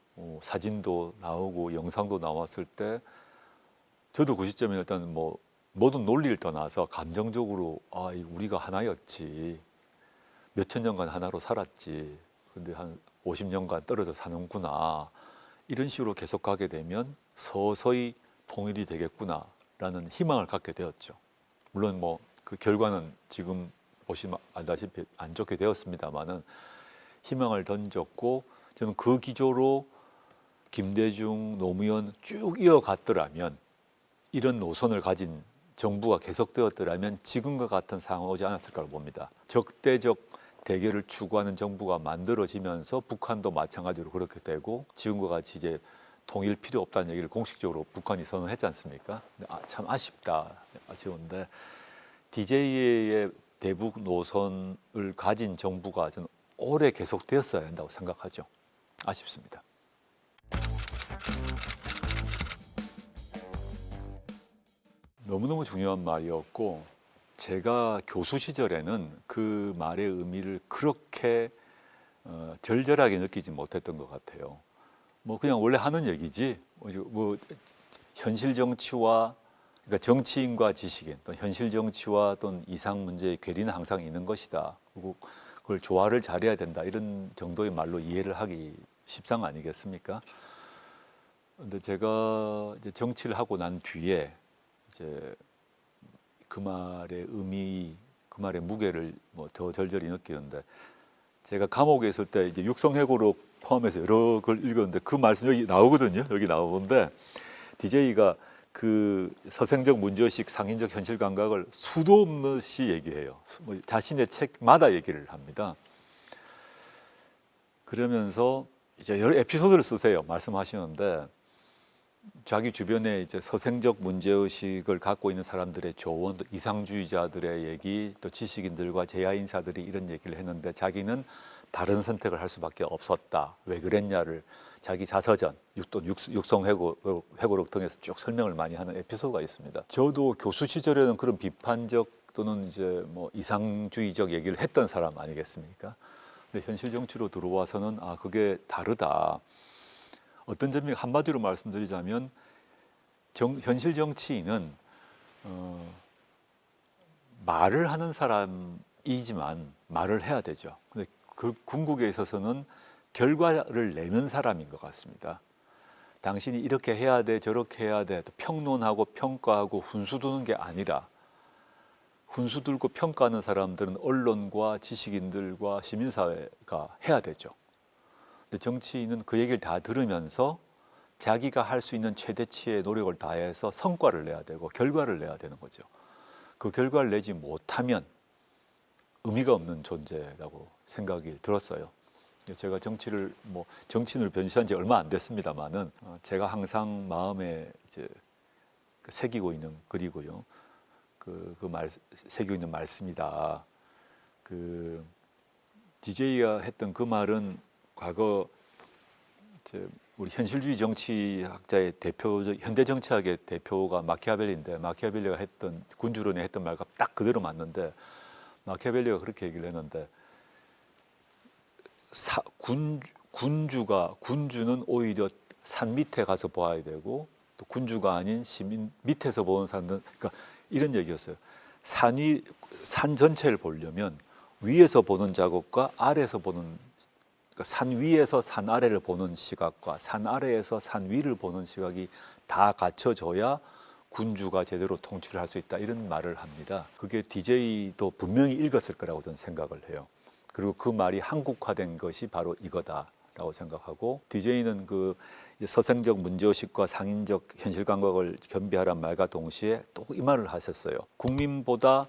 사진도 나오고 영상도 나왔을 때 저도 그 시점에 일단 뭐 모든 논리를 떠나서 감정적으로 우리가 하나였지 몇천 년간 하나로 살았지 근데 한 50년간 떨어져 사는구나 이런 식으로 계속 가게 되면 서서히 통일이 되겠구나라는 희망을 갖게 되었죠. 물론 뭐 그 결과는 지금 보시면 알다시피 안 좋게 되었습니다만은 희망을 던졌고 저는 그 기조로 김대중, 노무현 쭉 이어갔더라면 이런 노선을 가진 정부가 계속되었더라면 지금과 같은 상황이 오지 않았을까로 봅니다. 적대적 대결을 추구하는 정부가 만들어지면서 북한도 마찬가지로 그렇게 되고 지금과 같이 이제 통일 필요 없다는 얘기를 공식적으로 북한이 선언했지 않습니까? 참 아쉬운데 DJ의 대북 노선을 가진 정부가 저는 오래 계속되었어야 한다고 생각하죠. 아쉽습니다. 너무너무 중요한 말이었고 제가 교수 시절에는 그 말의 의미를 그렇게 절절하게 느끼지 못했던 것 같아요. 뭐 그냥 원래 하는 얘기지 뭐 현실 정치와 그러니까 정치인과 지식인 또 현실 정치와 또는 이상 문제의 괴리는 항상 있는 것이다. 그리고 그걸 조화를 잘해야 된다. 이런 정도의 말로 이해를 하기 십상 아니겠습니까? 근데 제가 이제 정치를 하고 난 뒤에 이제 그 말의 의미, 그 말의 무게를 뭐 더 절절히 느끼는데 제가 감옥에 있을 때 이제 육성회고록 포함해서 여러 걸 읽었는데 그 말씀 여기 나오거든요. 여기 나오는데 DJ가 그 서생적 문제의식 상인적 현실 감각을 수도 없이 얘기해요. 뭐 자신의 책마다 얘기를 합니다. 그러면서 이제 여러 에피소드를 쓰세요. 말씀하시는데 자기 주변에 이제 서생적 문제의식을 갖고 있는 사람들의 조언, 또 이상주의자들의 얘기, 또 지식인들과 제야 인사들이 이런 얘기를 했는데 자기는 다른 선택을 할 수밖에 없었다. 왜 그랬냐를 자기 자서전, 또 육성회고록 등에서 쭉 설명을 많이 하는 에피소드가 있습니다. 저도 교수 시절에는 그런 비판적 또는 이제 뭐 이상주의적 얘기를 했던 사람 아니겠습니까? 근데 현실 정치로 들어와서는 아, 그게 다르다. 어떤 점이 한마디로 말씀드리자면 현실 정치인은 말을 하는 사람이지만 말을 해야 되죠. 근데 그 궁극에 있어서는 결과를 내는 사람인 것 같습니다. 당신이 이렇게 해야 돼, 저렇게 해야 돼, 또 평론하고 평가하고 훈수 두는 게 아니라 훈수 들고 평가하는 사람들은 언론과 지식인들과 시민사회가 해야 되죠. 근데 정치인은 그 얘기를 다 들으면서 자기가 할 수 있는 최대치의 노력을 다해서 성과를 내야 되고 결과를 내야 되는 거죠. 그 결과를 내지 못하면 의미가 없는 존재라고 생각이 들었어요. 제가 정치인으로 변신한 지 얼마 안 됐습니다만은 제가 항상 마음에 이제 새기고 있는 글이고요. 새기고 있는 말씀이다. DJ가 했던 그 말은 과거 우리 현실주의 정치학자의 대표적 현대 정치학의 대표가 마키아벨리인데 마키아벨리가 했던 군주론에 했던 말과 딱 그대로 맞는데 마키아벨리가 그렇게 얘기를 했는데 군주는 오히려 산 밑에 가서 봐야 되고 또 군주가 아닌 시민 밑에서 보는 사람들은 그러니까 이런 얘기였어요. 산 전체를 보려면 위에서 보는 작업과 아래에서 보는 그러니까 산 위에서 산 아래를 보는 시각과 산 아래에서 산 위를 보는 시각이 다 갖춰져야 군주가 제대로 통치를 할 수 있다 이런 말을 합니다. 그게 DJ도 분명히 읽었을 거라고 저는 생각을 해요. 그리고 그 말이 한국화된 것이 바로 이거다라고 생각하고 DJ는 그 서생적 문제의식과 상인적 현실 감각을 겸비하란 말과 동시에 또 이 말을 하셨어요. 국민보다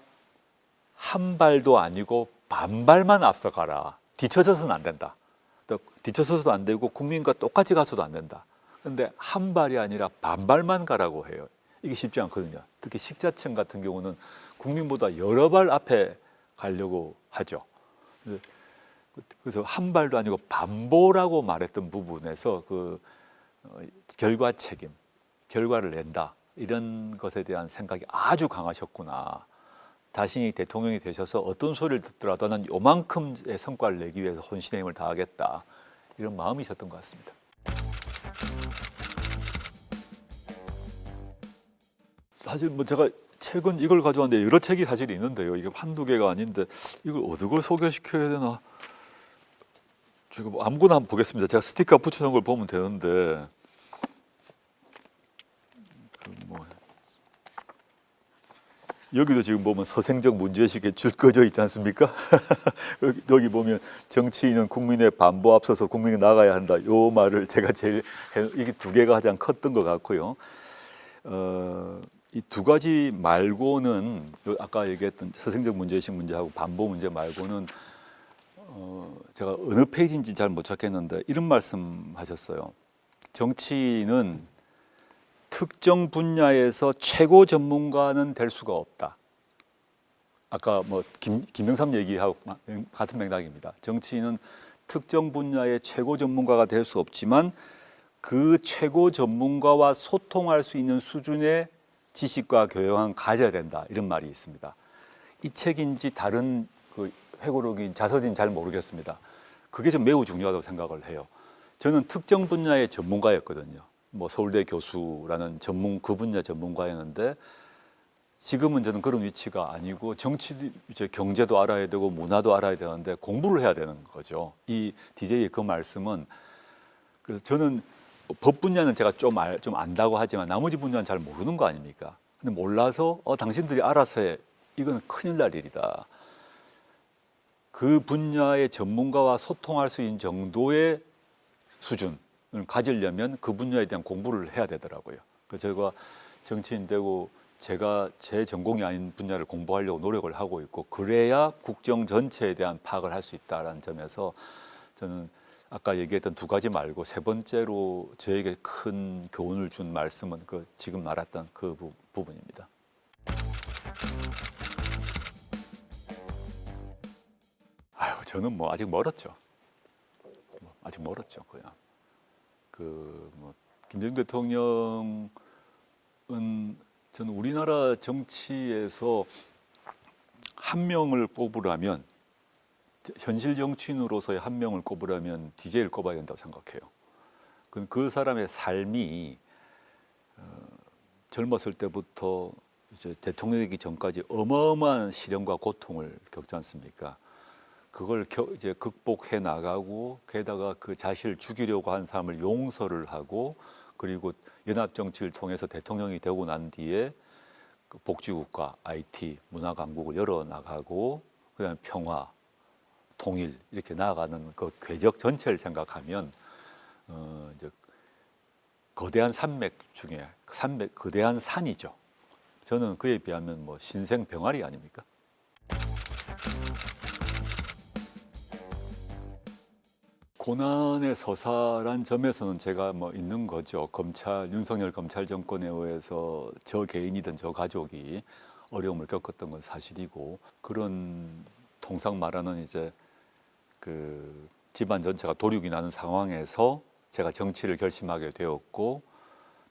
한 발도 아니고 반발만 앞서가라. 뒤쳐져서는 안 된다. 또 뒤쳐서도 안 되고 국민과 똑같이 가서도 안 된다. 그런데 한 발이 아니라 반발만 가라고 해요. 이게 쉽지 않거든요. 특히 식자층 같은 경우는 국민보다 여러 발 앞에 가려고 하죠. 그래서 한 발도 아니고 반보라고 말했던 부분에서 결과 책임, 결과를 낸다 이런 것에 대한 생각이 아주 강하셨구나. 자신이 대통령이 되셔서 어떤 소리를 듣더라도 나는 요만큼의 성과를 내기 위해서 혼신의 힘을 다하겠다 이런 마음이셨던 것 같습니다. 사실 제가 최근 이걸 가져왔는데 여러 책이 사실 있는데요. 이게 한두 개가 아닌데 이걸 어느 걸 소개시켜야 되나? 제가 아무거나 한번 보겠습니다. 제가 스티커 붙여놓은 걸 보면 되는데 여기도 지금 보면 서생적 문제의식에 줄 꺼져 있지 않습니까? 여기 보면 정치인은 국민의 반보 앞서서 국민이 나가야 한다. 요 말을 제가 이게 두 개가 가장 컸던 것 같고요. 이 두 가지 말고는 아까 얘기했던 서생적 문제의식 문제하고 반보 문제 말고는 제가 어느 페이지인지 잘 못 찾겠는데 이런 말씀하셨어요. 정치인은 특정 분야에서 최고 전문가는 될 수가 없다. 아까 김영삼 얘기하고 같은 맥락입니다. 정치인은 특정 분야의 최고 전문가가 될 수 없지만 그 최고 전문가와 소통할 수 있는 수준의 지식과 교養은 가져야 된다. 이런 말이 있습니다. 이 책인지 다른 회고록인 자서전인지 잘 모르겠습니다. 그게 좀 매우 중요하다고 생각을 해요. 저는 특정 분야의 전문가였거든요. 서울대 교수라는 그 분야 전문가였는데 지금은 저는 그런 위치가 아니고 경제도 알아야 되고 문화도 알아야 되는데 공부를 해야 되는 거죠. 이 DJ의 그 말씀은 그래서 저는 법 분야는 제가 좀 안다고 하지만 나머지 분야는 잘 모르는 거 아닙니까? 근데 몰라서 당신들이 알아서 해. 이건 큰일 날 일이다. 그 분야의 전문가와 소통할 수 있는 정도의 수준을 가지려면 그 분야에 대한 공부를 해야 되더라고요. 그래서 제가 정치인 되고 제가 제 전공이 아닌 분야를 공부하려고 노력을 하고 있고 그래야 국정 전체에 대한 파악을 할 수 있다는 점에서 저는 아까 얘기했던 두 가지 말고 세 번째로 저에게 큰 교훈을 준 말씀은 그 지금 말했던 그 부분입니다. 아유, 저는 뭐 아직 멀었죠. 아직 멀었죠. 그냥 뭐 김대중 대통령은 저는 우리나라 정치에서 한 명을 꼽으라면 현실 정치인으로서의 한 명을 꼽으라면 DJ를 꼽아야 된다고 생각해요. 그 사람의 삶이 젊었을 때부터 이제 대통령이 되기 전까지 어마어마한 시련과 고통을 겪지 않습니까? 그걸 이제 극복해 나가고 게다가 그 자신을 죽이려고 한 사람을 용서를 하고 그리고 연합 정치를 통해서 대통령이 되고 난 뒤에 그 복지국가, IT, 문화 강국을 열어 나가고 그다음에 평화, 통일 이렇게 나아가는 그 궤적 전체를 생각하면 이제 거대한 산맥 중에 거대한 산이죠. 저는 그에 비하면 뭐 신생 병아리 아닙니까? 고난의 서사란 점에서는 제가 뭐 있는 거죠. 윤석열 검찰 정권에 의해서 저 개인이든 저 가족이 어려움을 겪었던 건 사실이고 그런 통상 말하는 이제 그 집안 전체가 도륙이 나는 상황에서 제가 정치를 결심하게 되었고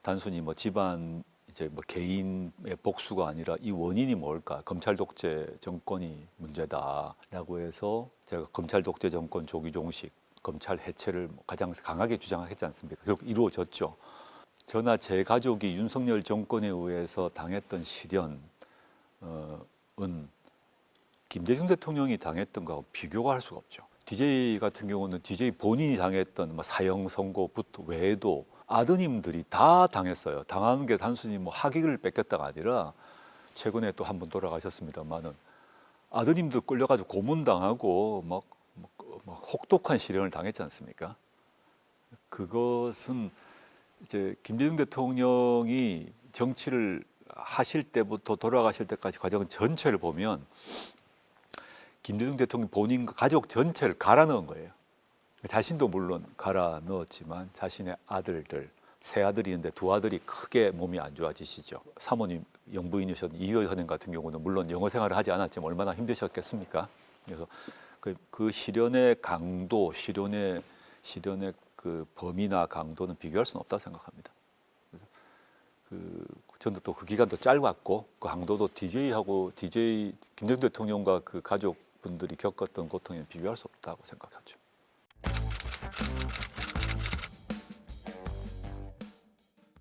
단순히 뭐 집안 이제 뭐 개인의 복수가 아니라 이 원인이 뭘까? 검찰 독재 정권이 문제다라고 해서 제가 검찰 독재 정권 조기 종식, 검찰 해체를 가장 강하게 주장했지 않습니까? 결국 이루어졌죠. 저나 제 가족이 윤석열 정권에 의해서 당했던 시련은 김대중 대통령이 당했던 거하고 비교가 할 수가 없죠. DJ 같은 경우는 DJ 본인이 당했던 뭐 사형 선고부터 외에도 아드님들이 다 당했어요. 당하는 게 단순히 뭐 학위를 뺏겼다가 아니라 최근에 또 한 번 돌아가셨습니다만은 아드님도 끌려가지고 고문당하고 막 혹독한 시련을 당했지 않습니까? 그것은 이제 김대중 대통령이 정치를 하실 때부터 돌아가실 때까지 과정 전체를 보면 김대중 대통령 본인과 가족 전체를 갈아 넣은 거예요. 자신도 물론 갈아 넣었지만 자신의 아들들, 세 아들이 있는데 두 아들이 크게 몸이 안 좋아지시죠. 사모님 영부인이셨던 이효희 선생 같은 경우는 물론 영어 생활을 하지 않았지만 얼마나 힘드셨겠습니까? 그래서 그 시련의 강도, 시련의 그 범위나 강도는 비교할 수는 없다고 생각합니다. 그래서 저도 또 그 기간도 짧았고 그 강도도 김대중 대통령과 그 가족분들이 겪었던 고통에 비교할 수 없다고 생각하죠.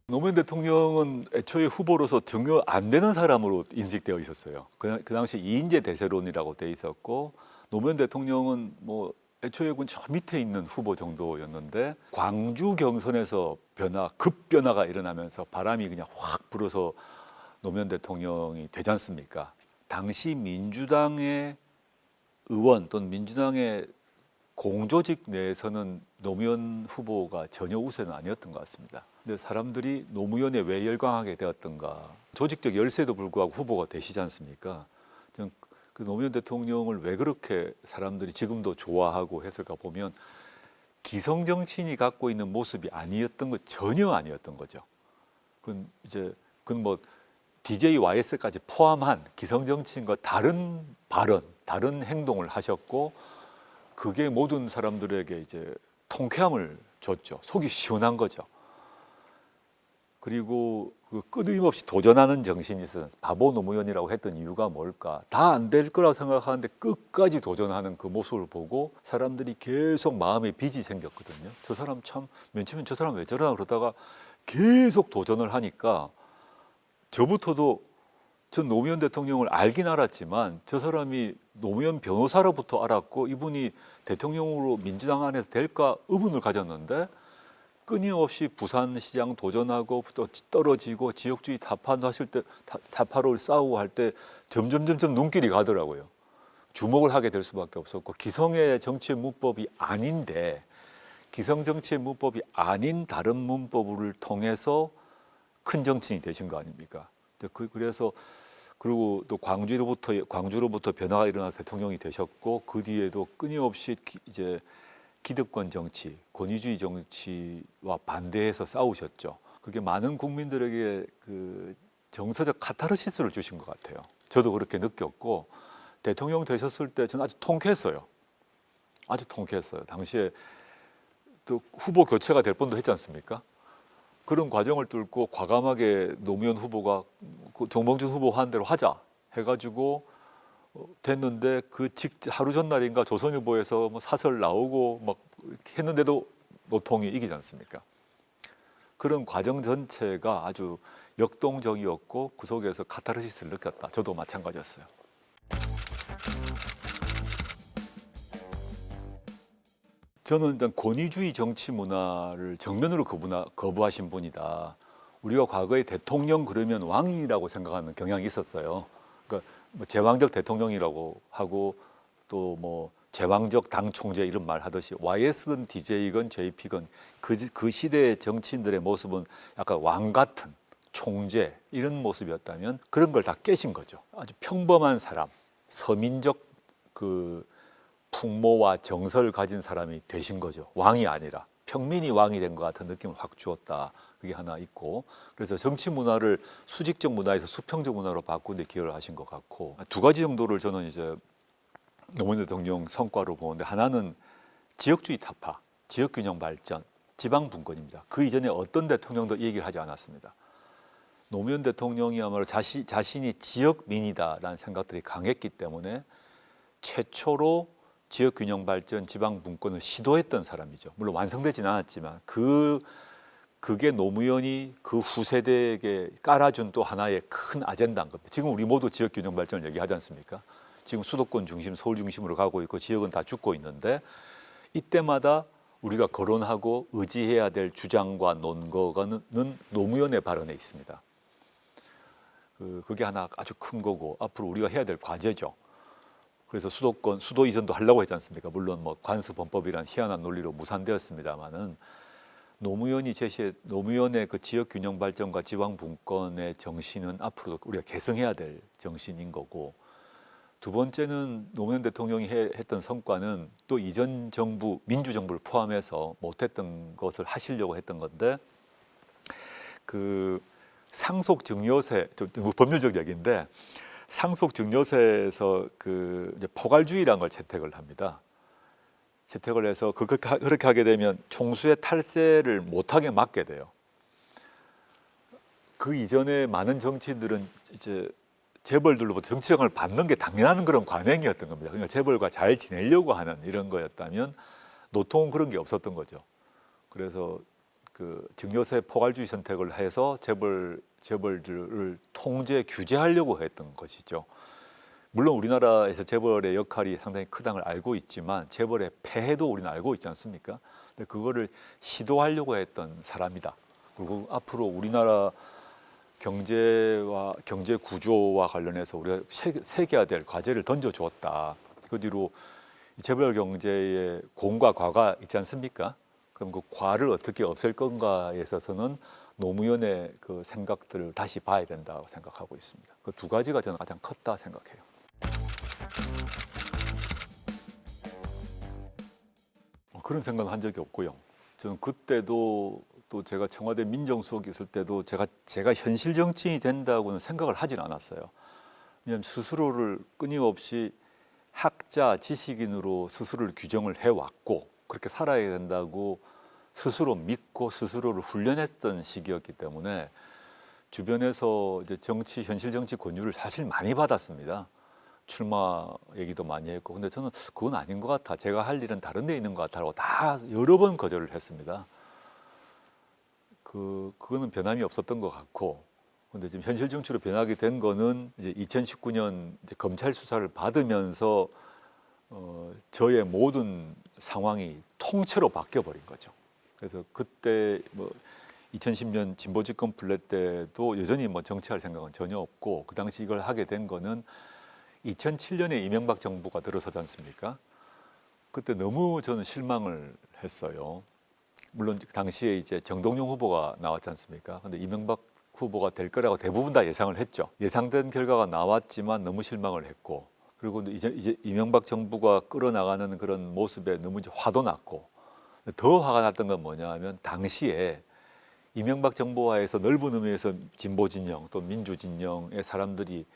노무현 대통령은 애초에 후보로서 등용 안 되는 사람으로 인식되어 있었어요. 그 당시 이인재 대세론이라고 돼 있었고 노무현 대통령은 뭐 애초에 저 밑에 있는 후보 정도였는데 광주 경선에서 급변화가 일어나면서 바람이 그냥 확 불어서 노무현 대통령이 되지 않습니까? 당시 민주당의 의원 또는 민주당의 공조직 내에서는 노무현 후보가 전혀 우세는 아니었던 것 같습니다. 근데 사람들이 노무현에 왜 열광하게 되었던가? 조직적 열세도 불구하고 후보가 되시지 않습니까? 그 노무현 대통령을 왜 그렇게 사람들이 지금도 좋아하고 했을까 보면 기성 정치인이 갖고 있는 모습이 아니었던 것 전혀 아니었던 거죠. 그건 뭐 DJ YS까지 포함한 기성 정치인과 다른 발언, 다른 행동을 하셨고 그게 모든 사람들에게 이제 통쾌함을 줬죠. 속이 시원한 거죠. 그리고 그 끊임없이 도전하는 정신이 있어서 바보 노무현이라고 했던 이유가 뭘까? 다 안 될 거라고 생각하는데 끝까지 도전하는 그 모습을 보고 사람들이 계속 마음에 빚이 생겼거든요. 저 사람 참 맨 처음엔 저 사람 왜 저러나 그러다가 계속 도전을 하니까 저부터도 전 노무현 대통령을 알긴 알았지만 저 사람이 노무현 변호사로부터 알았고 이분이 대통령으로 민주당 안에서 될까 의문을 가졌는데 끊임없이 부산시장 도전하고 또 떨어지고 지역주의 타파로 싸우고 할 때 점점 눈길이 가더라고요. 주목을 하게 될 수밖에 없었고 기성의 정치의 문법이 아닌데 기성 정치의 문법이 아닌 다른 문법을 통해서 큰 정치인이 되신 거 아닙니까? 그래서 그리고 또 광주로부터 변화가 일어나서 대통령이 되셨고 그 뒤에도 끊임없이 이제 기득권 정치, 권위주의 정치와 반대해서 싸우셨죠. 그게 많은 국민들에게 그 정서적 카타르시스를 주신 것 같아요. 저도 그렇게 느꼈고 대통령 되셨을 때 저는 아주 통쾌했어요. 아주 통쾌했어요. 당시에 또 후보 교체가 될 뻔도 했지 않습니까? 그런 과정을 뚫고 과감하게 노무현 후보가 정봉준 후보 한 대로 하자 해가지고 됐는데 그 하루 전날인가 조선일보에서 뭐 사설 나오고 막 했는데도 노통이 이기지 않습니까? 그런 과정 전체가 아주 역동적이었고 그 속에서 카타르시스를 느꼈다. 저도 마찬가지였어요. 저는 일단 권위주의 정치 문화를 정면으로 거부하신 분이다. 우리가 과거에 대통령 그러면 왕이라고 생각하는 경향이 있었어요. 그러니까 뭐 제왕적 대통령이라고 하고 또 뭐 제왕적 당 총재 이런 말 하듯이 YS든 DJ건 JP건 그 시대의 정치인들의 모습은 약간 왕 같은 총재 이런 모습이었다면 그런 걸 다 깨신 거죠. 아주 평범한 사람, 서민적 그 풍모와 정서를 가진 사람이 되신 거죠. 왕이 아니라 평민이 왕이 된 것 같은 느낌을 확 주었다. 그게 하나 있고, 그래서 정치 문화를 수직적 문화에서 수평적 문화로 바꾸는 데 기여를 하신 것 같고, 두 가지 정도를 저는 이제 노무현 대통령 성과로 보는데, 하나는 지역주의 타파, 지역균형 발전, 지방 분권입니다. 그 이전에 어떤 대통령도 이 얘기를 하지 않았습니다. 노무현 대통령이야말로 자신이 지역민이다라는 생각들이 강했기 때문에 최초로 지역균형 발전, 지방 분권을 시도했던 사람이죠. 물론 완성되지는 않았지만 그게 노무현이 그 후세대에게 깔아준 또 하나의 큰 아젠다인 겁니다. 지금 우리 모두 지역균형 발전을 얘기하지 않습니까? 지금 수도권 중심, 서울 중심으로 가고 있고 지역은 다 죽고 있는데 이때마다 우리가 거론하고 의지해야 될 주장과 논거는 노무현의 발언에 있습니다. 그게 하나 아주 큰 거고 앞으로 우리가 해야 될 과제죠. 그래서 수도 이전도 하려고 했지 않습니까? 물론 뭐 관수범법이란 희한한 논리로 무산되었습니다만은 노무현의 그 지역 균형 발전과 지방 분권의 정신은 앞으로 우리가 계승해야 될 정신인 거고, 두 번째는 노무현 대통령이 했던 성과는 또 이전 정부 민주정부를 포함해서 못했던 것을 하시려고 했던 건데, 그 상속 증여세, 법률적 얘기인데 상속 증여세에서 그 이제 포괄주의라는 걸 채택을 합니다. 채택을 해서 그렇게 하게 되면 총수의 탈세를 못하게 막게 돼요. 그 이전에 많은 정치인들은 이제 재벌들로부터 정치형을 받는 게 당연한 그런 관행이었던 겁니다. 그러니까 재벌과 잘 지내려고 하는 이런 거였다면 노통은 그런 게 없었던 거죠. 그래서 그 증여세 포괄주의 선택을 해서 재벌들을 통제 규제하려고 했던 것이죠. 물론 우리나라에서 재벌의 역할이 상당히 크다는 걸 알고 있지만 재벌의 폐해도 우리는 알고 있지 않습니까? 근데 그거를 시도하려고 했던 사람이다. 그리고 앞으로 우리나라 경제 구조와 관련해서 우리가 새겨야 될 과제를 던져주었다. 그 뒤로 재벌 경제의 공과 과가 있지 않습니까? 그럼 그 과를 어떻게 없앨 건가에 있어서는 노무현의 그 생각들을 다시 봐야 된다고 생각하고 있습니다. 그 두 가지가 저는 가장 컸다 생각해요. 그런 생각은 한 적이 없고요. 저는 그때도 또 제가 청와대 민정수석이 있을 때도 제가 현실 정치인이 된다고는 생각을 하진 않았어요. 왜냐하면 스스로를 끊임없이 학자, 지식인으로 스스로를 규정을 해왔고 그렇게 살아야 된다고 스스로 믿고 스스로를 훈련했던 시기였기 때문에 주변에서 이제 현실 정치 권유를 사실 많이 받았습니다. 출마 얘기도 많이 했고, 근데 저는 그건 아닌 것 같아. 제가 할 일은 다른 데 있는 것 같다고 다 여러 번 거절을 했습니다. 그거는 변함이 없었던 것 같고, 근데 지금 현실 정치로 변하게 된 거는 이제 2019년 이제 검찰 수사를 받으면서 저의 모든 상황이 통째로 바뀌어 버린 거죠. 그래서 그때 뭐 2010년 진보 집권 플랫 때도 여전히 뭐 정치할 생각은 전혀 없고, 그 당시 이걸 하게 된 거는 2007년에 이명박 정부가 들어서지 않습니까? 그때 너무 저는 실망을 했어요. 물론 당시에 이제 정동영 후보가 나왔지 않습니까? 근데 이명박 후보가 될 거라고 대부분 다 예상을 했죠. 예상된 결과가 나왔지만 너무 실망을 했고, 그리고 이제 이명박 정부가 끌어나가는 그런 모습에 너무 이제 화도 났고, 더 화가 났던 건 뭐냐 하면 당시에 이명박 정부 하에서 넓은 의미에서 진보 진영 또 민주 진영의 사람들이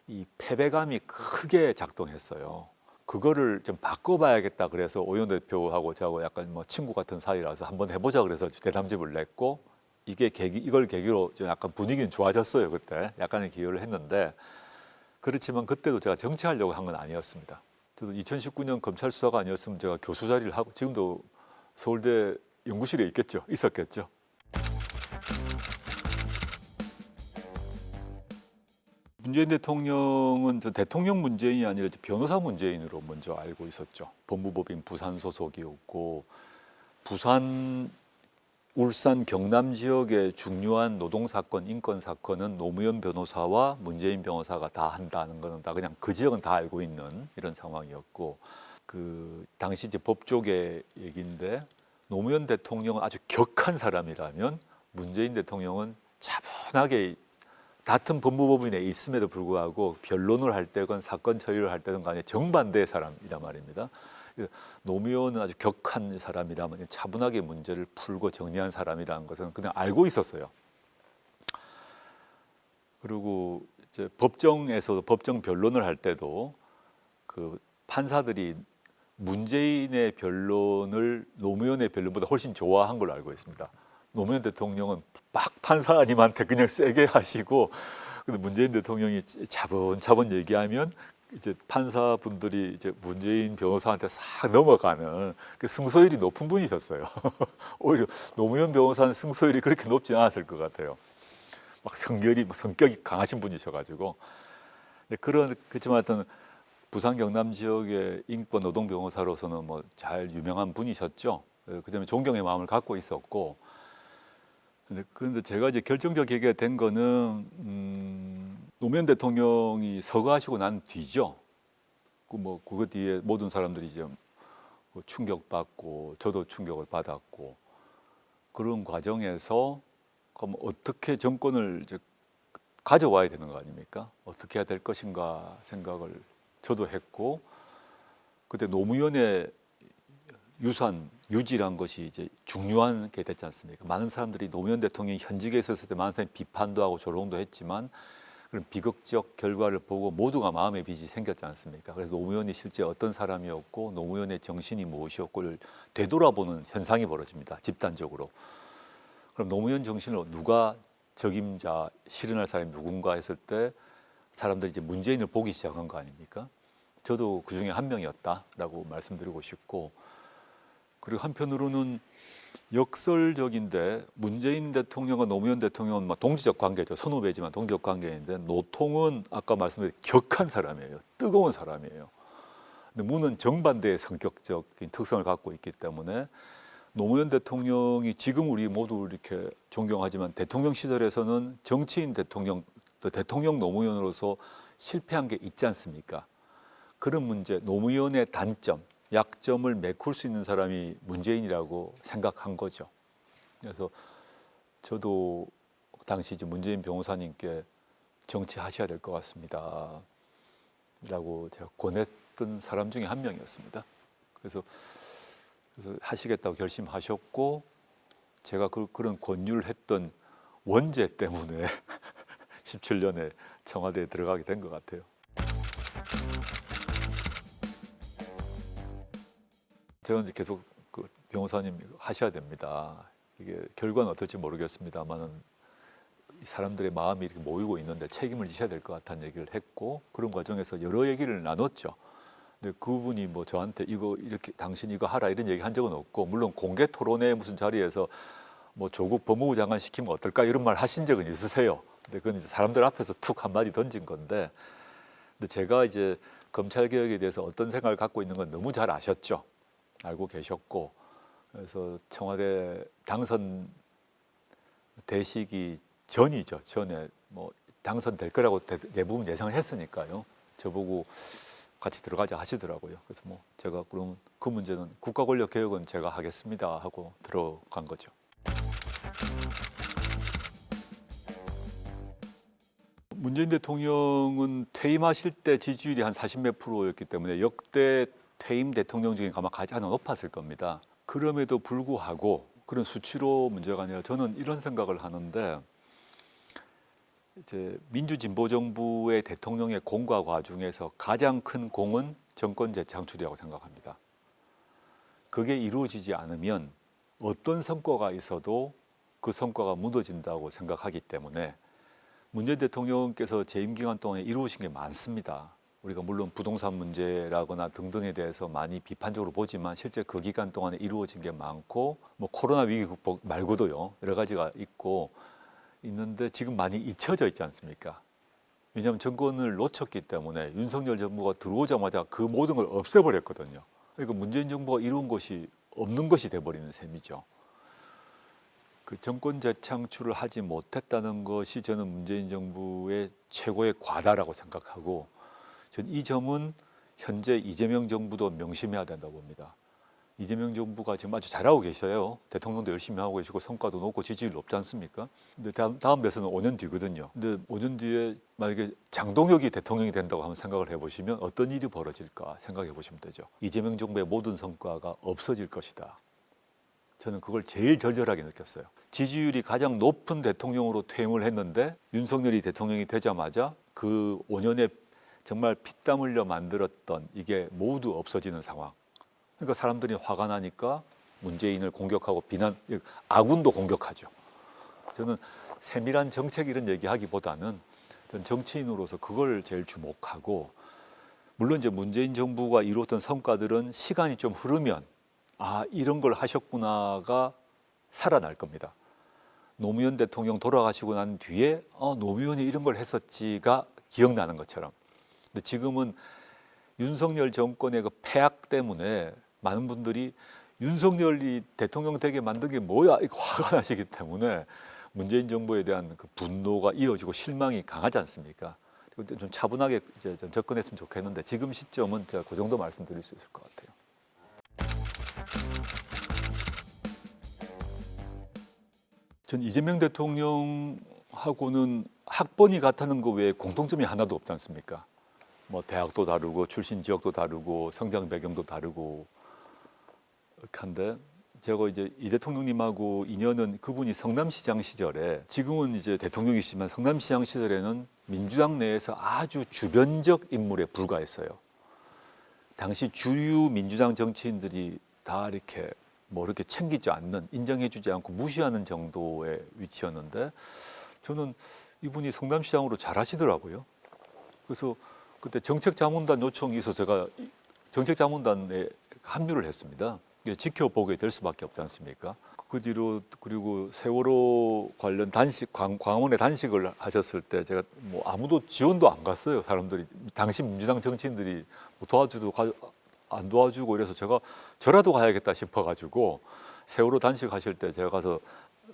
이 패배감이 크게 작동했어요. 그거를 좀 바꿔봐야겠다 그래서 오영 대표하고 저하고 약간 뭐 친구 같은 사이라서 한번 해보자 그래서 대담집을 냈고 이걸 계기로 좀 약간 분위기는 좋아졌어요. 그때 약간의 기여를 했는데 그렇지만 그때도 제가 정치하려고 한 건 아니었습니다. 저도 2019년 검찰 수사가 아니었으면 제가 교수 자리를 하고 지금도 서울대 연구실에 있었겠죠. 문재인 대통령은 저 대통령 문재인이 아니라 변호사 문재인으로 먼저 알고 있었죠. 법무법인 부산 소속이었고 부산, 울산, 경남 지역의 중요한 노동 사건, 인권 사건은 노무현 변호사와 문재인 변호사가 다 한다는 거는 다 그냥 그 지역은 다 알고 있는 이런 상황이었고 그 당시 이제 법조계 얘기인데 노무현 대통령은 아주 격한 사람이라면 문재인 대통령은 차분하게 같은 법무법인에 있음에도 불구하고 변론을 할 때건 사건 처리를 할 때든 간에 정반대의 사람이란 말입니다. 노무현은 아주 격한 사람이라면 차분하게 문제를 풀고 정리한 사람이라는 것은 그냥 알고 있었어요. 그리고 이제 법정에서 법정 변론을 할 때도 그 판사들이 문재인의 변론을 노무현의 변론보다 훨씬 좋아한 걸로 알고 있습니다. 노무현 대통령은 막 판사님한테 그냥 세게 하시고, 근데 문재인 대통령이 차분차분 얘기하면 이제 판사분들이 이제 문재인 변호사한테 싹 넘어가는 그 승소율이 높은 분이셨어요. 오히려 노무현 변호사는 승소율이 그렇게 높지 않았을 것 같아요. 막 성격이 강하신 분이셔가지고. 그렇지만 하여튼 부산 경남 지역의 인권 노동 변호사로서는 뭐 잘 유명한 분이셨죠. 그다음에 존경의 마음을 갖고 있었고. 그런데 제가 이제 결정적 계기가 된 거는 노무현 대통령이 서거하시고 난 뒤죠. 그거 뒤에 모든 사람들이 이제 충격받고 저도 충격을 받았고 그런 과정에서 그럼 어떻게 정권을 이제 가져와야 되는 거 아닙니까? 어떻게 해야 될 것인가 생각을 저도 했고 그때 노무현의 유산 유지란 것이 이제 중요한 게 됐지 않습니까? 많은 사람들이 노무현 대통령이 현직에 있었을 때 많은 사람이 비판도 하고 조롱도 했지만 그런 비극적 결과를 보고 모두가 마음의 빚이 생겼지 않습니까? 그래서 노무현이 실제 어떤 사람이었고 노무현의 정신이 무엇이었고를 되돌아보는 현상이 벌어집니다. 집단적으로. 그럼 노무현 정신을 누가 적임자 실현할 사람이 누군가 했을 때 사람들이 이제 문재인을 보기 시작한 거 아닙니까? 저도 그 중에 한 명이었다라고 말씀드리고 싶고 그리고 한편으로는 역설적인데 문재인 대통령과 노무현 대통령은 막 동지적 관계죠. 선후배지만 동지적 관계인데 노통은 아까 말씀드린 격한 사람이에요. 뜨거운 사람이에요. 근데 문은 정반대의 성격적인 특성을 갖고 있기 때문에 노무현 대통령이 지금 우리 모두 이렇게 존경하지만 대통령 시절에서는 정치인 대통령, 또 대통령 노무현으로서 실패한 게 있지 않습니까? 그런 문제, 노무현의 단점, 약점을 메꿀 수 있는 사람이 문재인이라고 생각한 거죠. 그래서 저도 당시 이제 문재인 변호사님께 정치하셔야 될 것 같습니다. 라고 제가 권했던 사람 중에 한 명이었습니다. 그래서 하시겠다고 결심하셨고 제가 그런 권유를 했던 원죄 때문에 17년에 청와대에 들어가게 된 것 같아요. 제가 이제 계속 그 변호사님 하셔야 됩니다. 이게 결과는 어떨지 모르겠습니다만은 사람들의 마음이 이렇게 모이고 있는데 책임을 지셔야 될 것 같다는 얘기를 했고 그런 과정에서 여러 얘기를 나눴죠. 근데 그분이 뭐 저한테 이거 이렇게 당신 이거 하라 이런 얘기 한 적은 없고 물론 공개 토론회 무슨 자리에서 뭐 조국 법무부 장관 시키면 어떨까 이런 말 하신 적은 있으세요. 근데 그건 이제 사람들 앞에서 툭 한마디 던진 건데 근데 제가 이제 검찰 개혁에 대해서 어떤 생각을 갖고 있는 건 너무 잘 아셨죠. 알고 계셨고 그래서 청와대 당선 되시기 전이죠. 전에 뭐 당선될 거라고 대부분 예상을 했으니까요. 저보고 같이 들어가자 하시더라고요. 그래서 뭐 제가 그럼 그 문제는 국가 권력 개혁은 제가 하겠습니다 하고 들어간 거죠. 문재인 대통령은 퇴임하실 때 지지율이 한 40몇 %였기 때문에 역대 퇴임 대통령 중에 아마 가장 높았을 겁니다. 그럼에도 불구하고 그런 수치로 문제가 아니라 저는 이런 생각을 하는데 이제 민주진보 정부의 대통령의 공과 과중에서 가장 큰 공은 정권 재창출이라고 생각합니다. 그게 이루어지지 않으면 어떤 성과가 있어도 그 성과가 무너진다고 생각하기 때문에 문재인 대통령께서 재임 기간 동안에 이루어진 게 많습니다. 우리가 물론 부동산 문제라거나 등등에 대해서 많이 비판적으로 보지만 실제 그 기간 동안에 이루어진 게 많고 뭐 코로나 위기 극복 말고도요 여러 가지가 있는데 지금 많이 잊혀져 있지 않습니까? 왜냐하면 정권을 놓쳤기 때문에 윤석열 정부가 들어오자마자 그 모든 걸 없애버렸거든요. 그러니까 문재인 정부가 이룬 것이 없는 것이 돼버리는 셈이죠. 그 정권 재창출을 하지 못했다는 것이 저는 문재인 정부의 최고의 과다라고 생각하고 전 이 점은 현재 이재명 정부도 명심해야 된다고 봅니다. 이재명 정부가 지금 아주 잘하고 계셔요. 대통령도 열심히 하고 계시고 성과도 높고 지지율 높지 않습니까? 근데 다음 대선은 5년 뒤거든요. 근데 5년 뒤에 만약에 장동혁이 대통령이 된다고 한번 생각을 해보시면 어떤 일이 벌어질까 생각해 보시면 되죠. 이재명 정부의 모든 성과가 없어질 것이다. 저는 그걸 제일 절절하게 느꼈어요. 지지율이 가장 높은 대통령으로 퇴임을 했는데 윤석열이 대통령이 되자마자 그 5년에 정말 피땀 흘려 만들었던 이게 모두 없어지는 상황. 그러니까 사람들이 화가 나니까 문재인을 공격하고 아군도 공격하죠. 저는 세밀한 정책 이런 얘기하기보다는 정치인으로서 그걸 제일 주목하고 물론 이제 문재인 정부가 이루었던 성과들은 시간이 좀 흐르면 이런 걸 하셨구나가 살아날 겁니다. 노무현 대통령 돌아가시고 난 뒤에 노무현이 이런 걸 했었지가 기억나는 것처럼. 근데 지금은 윤석열 정권의 그 폐악 때문에 많은 분들이 윤석열이 대통령 되게 만든 게 뭐야 이거 화가 나시기 때문에 문재인 정부에 대한 그 분노가 이어지고 실망이 강하지 않습니까? 좀 차분하게 이제 좀 접근했으면 좋겠는데 지금 시점은 제가 그 정도 말씀드릴 수 있을 것 같아요. 전 이재명 대통령하고는 학번이 같다는 거 외에 공통점이 하나도 없지 않습니까? 뭐 대학도 다르고 출신 지역도 다르고 성장 배경도 다르고 한데 제가 이제 이 대통령님하고 인연은 그분이 성남시장 시절에 지금은 이제 대통령이시지만 성남시장 시절에는 민주당 내에서 아주 주변적 인물에 불과했어요. 당시 주류 민주당 정치인들이 다 이렇게 챙기지 않는, 인정해주지 않고 무시하는 정도의 위치였는데 저는 이분이 성남시장으로 잘하시더라고요. 그래서 그때 정책자문단 요청이 있어서 제가 정책자문단에 합류를 했습니다. 지켜보게 될 수밖에 없지 않습니까? 그 뒤로 그리고 세월호 관련 광화문에 단식을 하셨을 때 제가 뭐 아무도 지원도 안 갔어요. 사람들이 당시 민주당 정치인들이 안 도와주고 이래서 제가 저라도 가야겠다 싶어가지고 세월호 단식하실 때 제가 가서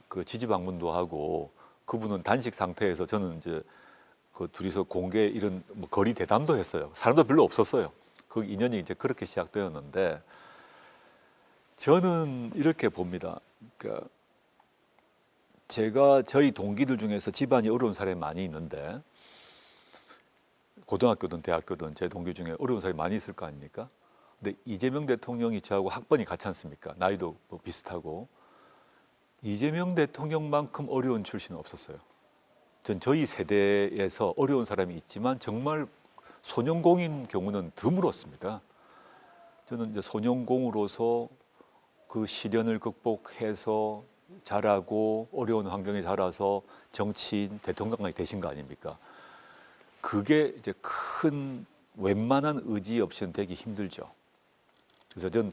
그 지지 방문도 하고 그분은 단식 상태에서 저는 이제 그 둘이서 공개 이런 뭐 거리 대담도 했어요. 사람도 별로 없었어요. 그 인연이 이제 그렇게 시작되었는데 저는 이렇게 봅니다. 그러니까 제가 저희 동기들 중에서 집안이 어려운 사람이 많이 있는데 고등학교든 대학교든 제 동기 중에 어려운 사람이 많이 있을 거 아닙니까? 근데 이재명 대통령이 저하고 학번이 같지 않습니까? 나이도 뭐 비슷하고 이재명 대통령만큼 어려운 출신은 없었어요. 저희 세대에서 어려운 사람이 있지만 정말 소년공인 경우는 드물었습니다. 저는 이제 소년공으로서 그 시련을 극복해서 자라고 어려운 환경에 자라서 정치인, 대통령이 되신 거 아닙니까? 그게 이제 큰 웬만한 의지 없이는 되기 힘들죠. 그래서 전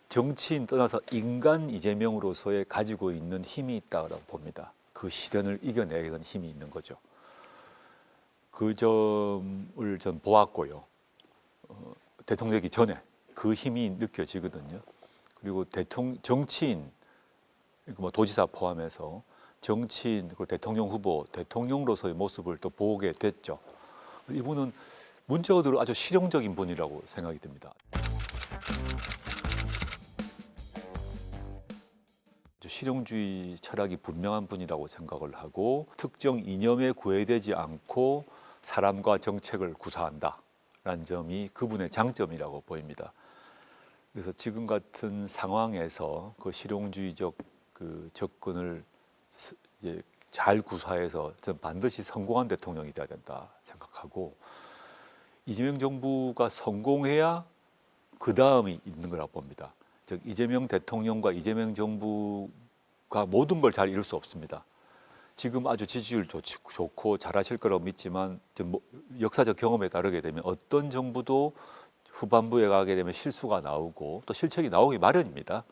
정치인 떠나서 인간 이재명으로서의 가지고 있는 힘이 있다고 봅니다. 그 시련을 이겨내는 힘이 있는 거죠. 그 점을 전 보았고요. 대통령이기 전에 그 힘이 느껴지거든요. 그리고 정치인, 뭐 도지사 포함해서 정치인, 그리고 대통령 후보, 대통령으로서의 모습을 또 보게 됐죠. 이분은 문제가 들어 아주 실용적인 분이라고 생각이 듭니다. 실용주의 철학이 분명한 분이라고 생각을 하고 특정 이념에 구애되지 않고 사람과 정책을 구사한다라는 점이 그분의 장점이라고 보입니다. 그래서 지금 같은 상황에서 그 실용주의적 그 접근을 이제 잘 구사해서 전 반드시 성공한 대통령이 돼야 된다 생각하고, 이재명 정부가 성공해야 그 다음이 있는 거라고 봅니다. 즉 이재명 대통령과 이재명 정부가 모든 걸 잘 이룰 수 없습니다. 지금 아주 지지율 좋고 잘하실 거라고 믿지만 역사적 경험에 따르게 되면 어떤 정부도 후반부에 가게 되면 실수가 나오고 또 실책이 나오기 마련입니다.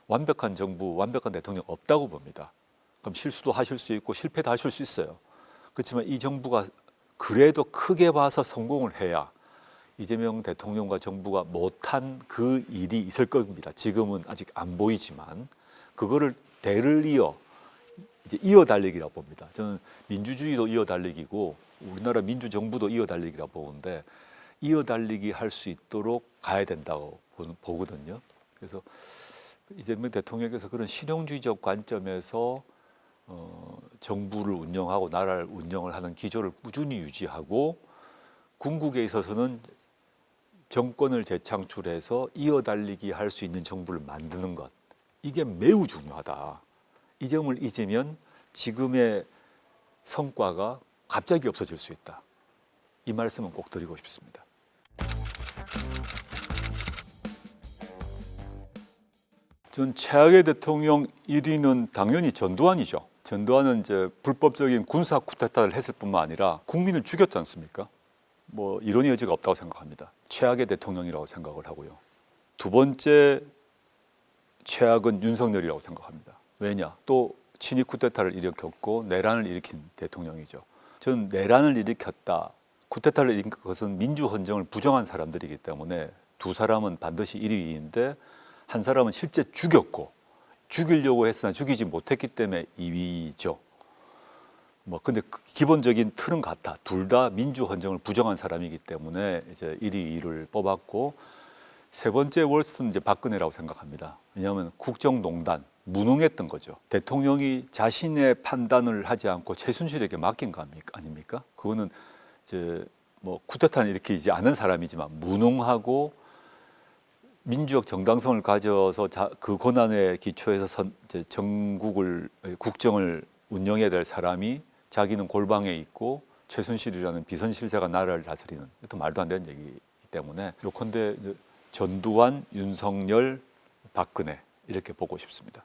완벽한 정부, 완벽한 대통령 없다고 봅니다. 그럼 실수도 하실 수 있고 실패도 하실 수 있어요. 그렇지만 이 정부가 그래도 크게 봐서 성공을 해야 이재명 대통령과 정부가 못한 그 일이 있을 겁니다. 지금은 아직 안 보이지만 그거를 대를 이어 달리기라고 봅니다. 저는 민주주의도 이어 달리기고 우리나라 민주정부도 이어 달리기라고 보는데, 이어 달리기 할 수 있도록 가야 된다고 보거든요. 그래서 이재명 대통령께서 그런 실용주의적 관점에서 정부를 운영하고 나라를 운영을 하는 기조를 꾸준히 유지하고, 궁극에 있어서는 정권을 재창출해서 이어달리기 할 수 있는 정부를 만드는 것, 이게 매우 중요하다. 이 점을 잊으면 지금의 성과가 갑자기 없어질 수 있다. 이 말씀은 꼭 드리고 싶습니다. 전 최악의 대통령 1위는 당연히 전두환이죠. 전두환은 이제 불법적인 군사 쿠데타를 했을 뿐만 아니라 국민을 죽였지 않습니까? 뭐 이론의 여지가 없다고 생각합니다. 최악의 대통령이라고 생각을 하고요. 두 번째 최악은 윤석열이라고 생각합니다. 왜냐? 또 친위 쿠데타를 일으켰고 내란을 일으킨 대통령이죠. 저는 내란을 일으켰다, 쿠데타를 일으킨 것은 민주헌정을 부정한 사람들이기 때문에 두 사람은 반드시 1위인데, 한 사람은 실제 죽였고 죽이려고 했으나 죽이지 못했기 때문에 2위죠. 뭐 근데 기본적인 틀은 같아. 둘 다 민주헌정을 부정한 사람이기 때문에 이제 1위를 뽑았고, 세 번째 월스트는 이제 박근혜라고 생각합니다. 왜냐하면 국정농단, 무능했던 거죠. 대통령이 자신의 판단을 하지 않고 최순실에게 맡긴 거 아닙니까? 그거는 이제 뭐 쿠데타는 일으키지 않은 사람이지만 무능하고 민주적 정당성을 가져서 그 권한에 기초해서 이제 국정을 운영해야 될 사람이 자기는 골방에 있고 최순실이라는 비선실세가 나라를 다스리는, 또 말도 안 되는 얘기이기 때문에 요컨대 전두환, 윤석열, 박근혜 이렇게 보고 싶습니다.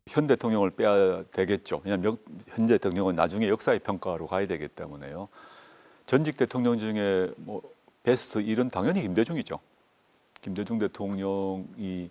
현 대통령을 빼야 되겠죠. 왜냐하면 현 대통령은 나중에 역사의 평가로 가야 되기 때문에요. 전직 대통령 중에 뭐 베스트 1은 당연히 김대중이죠. 김대중 대통령이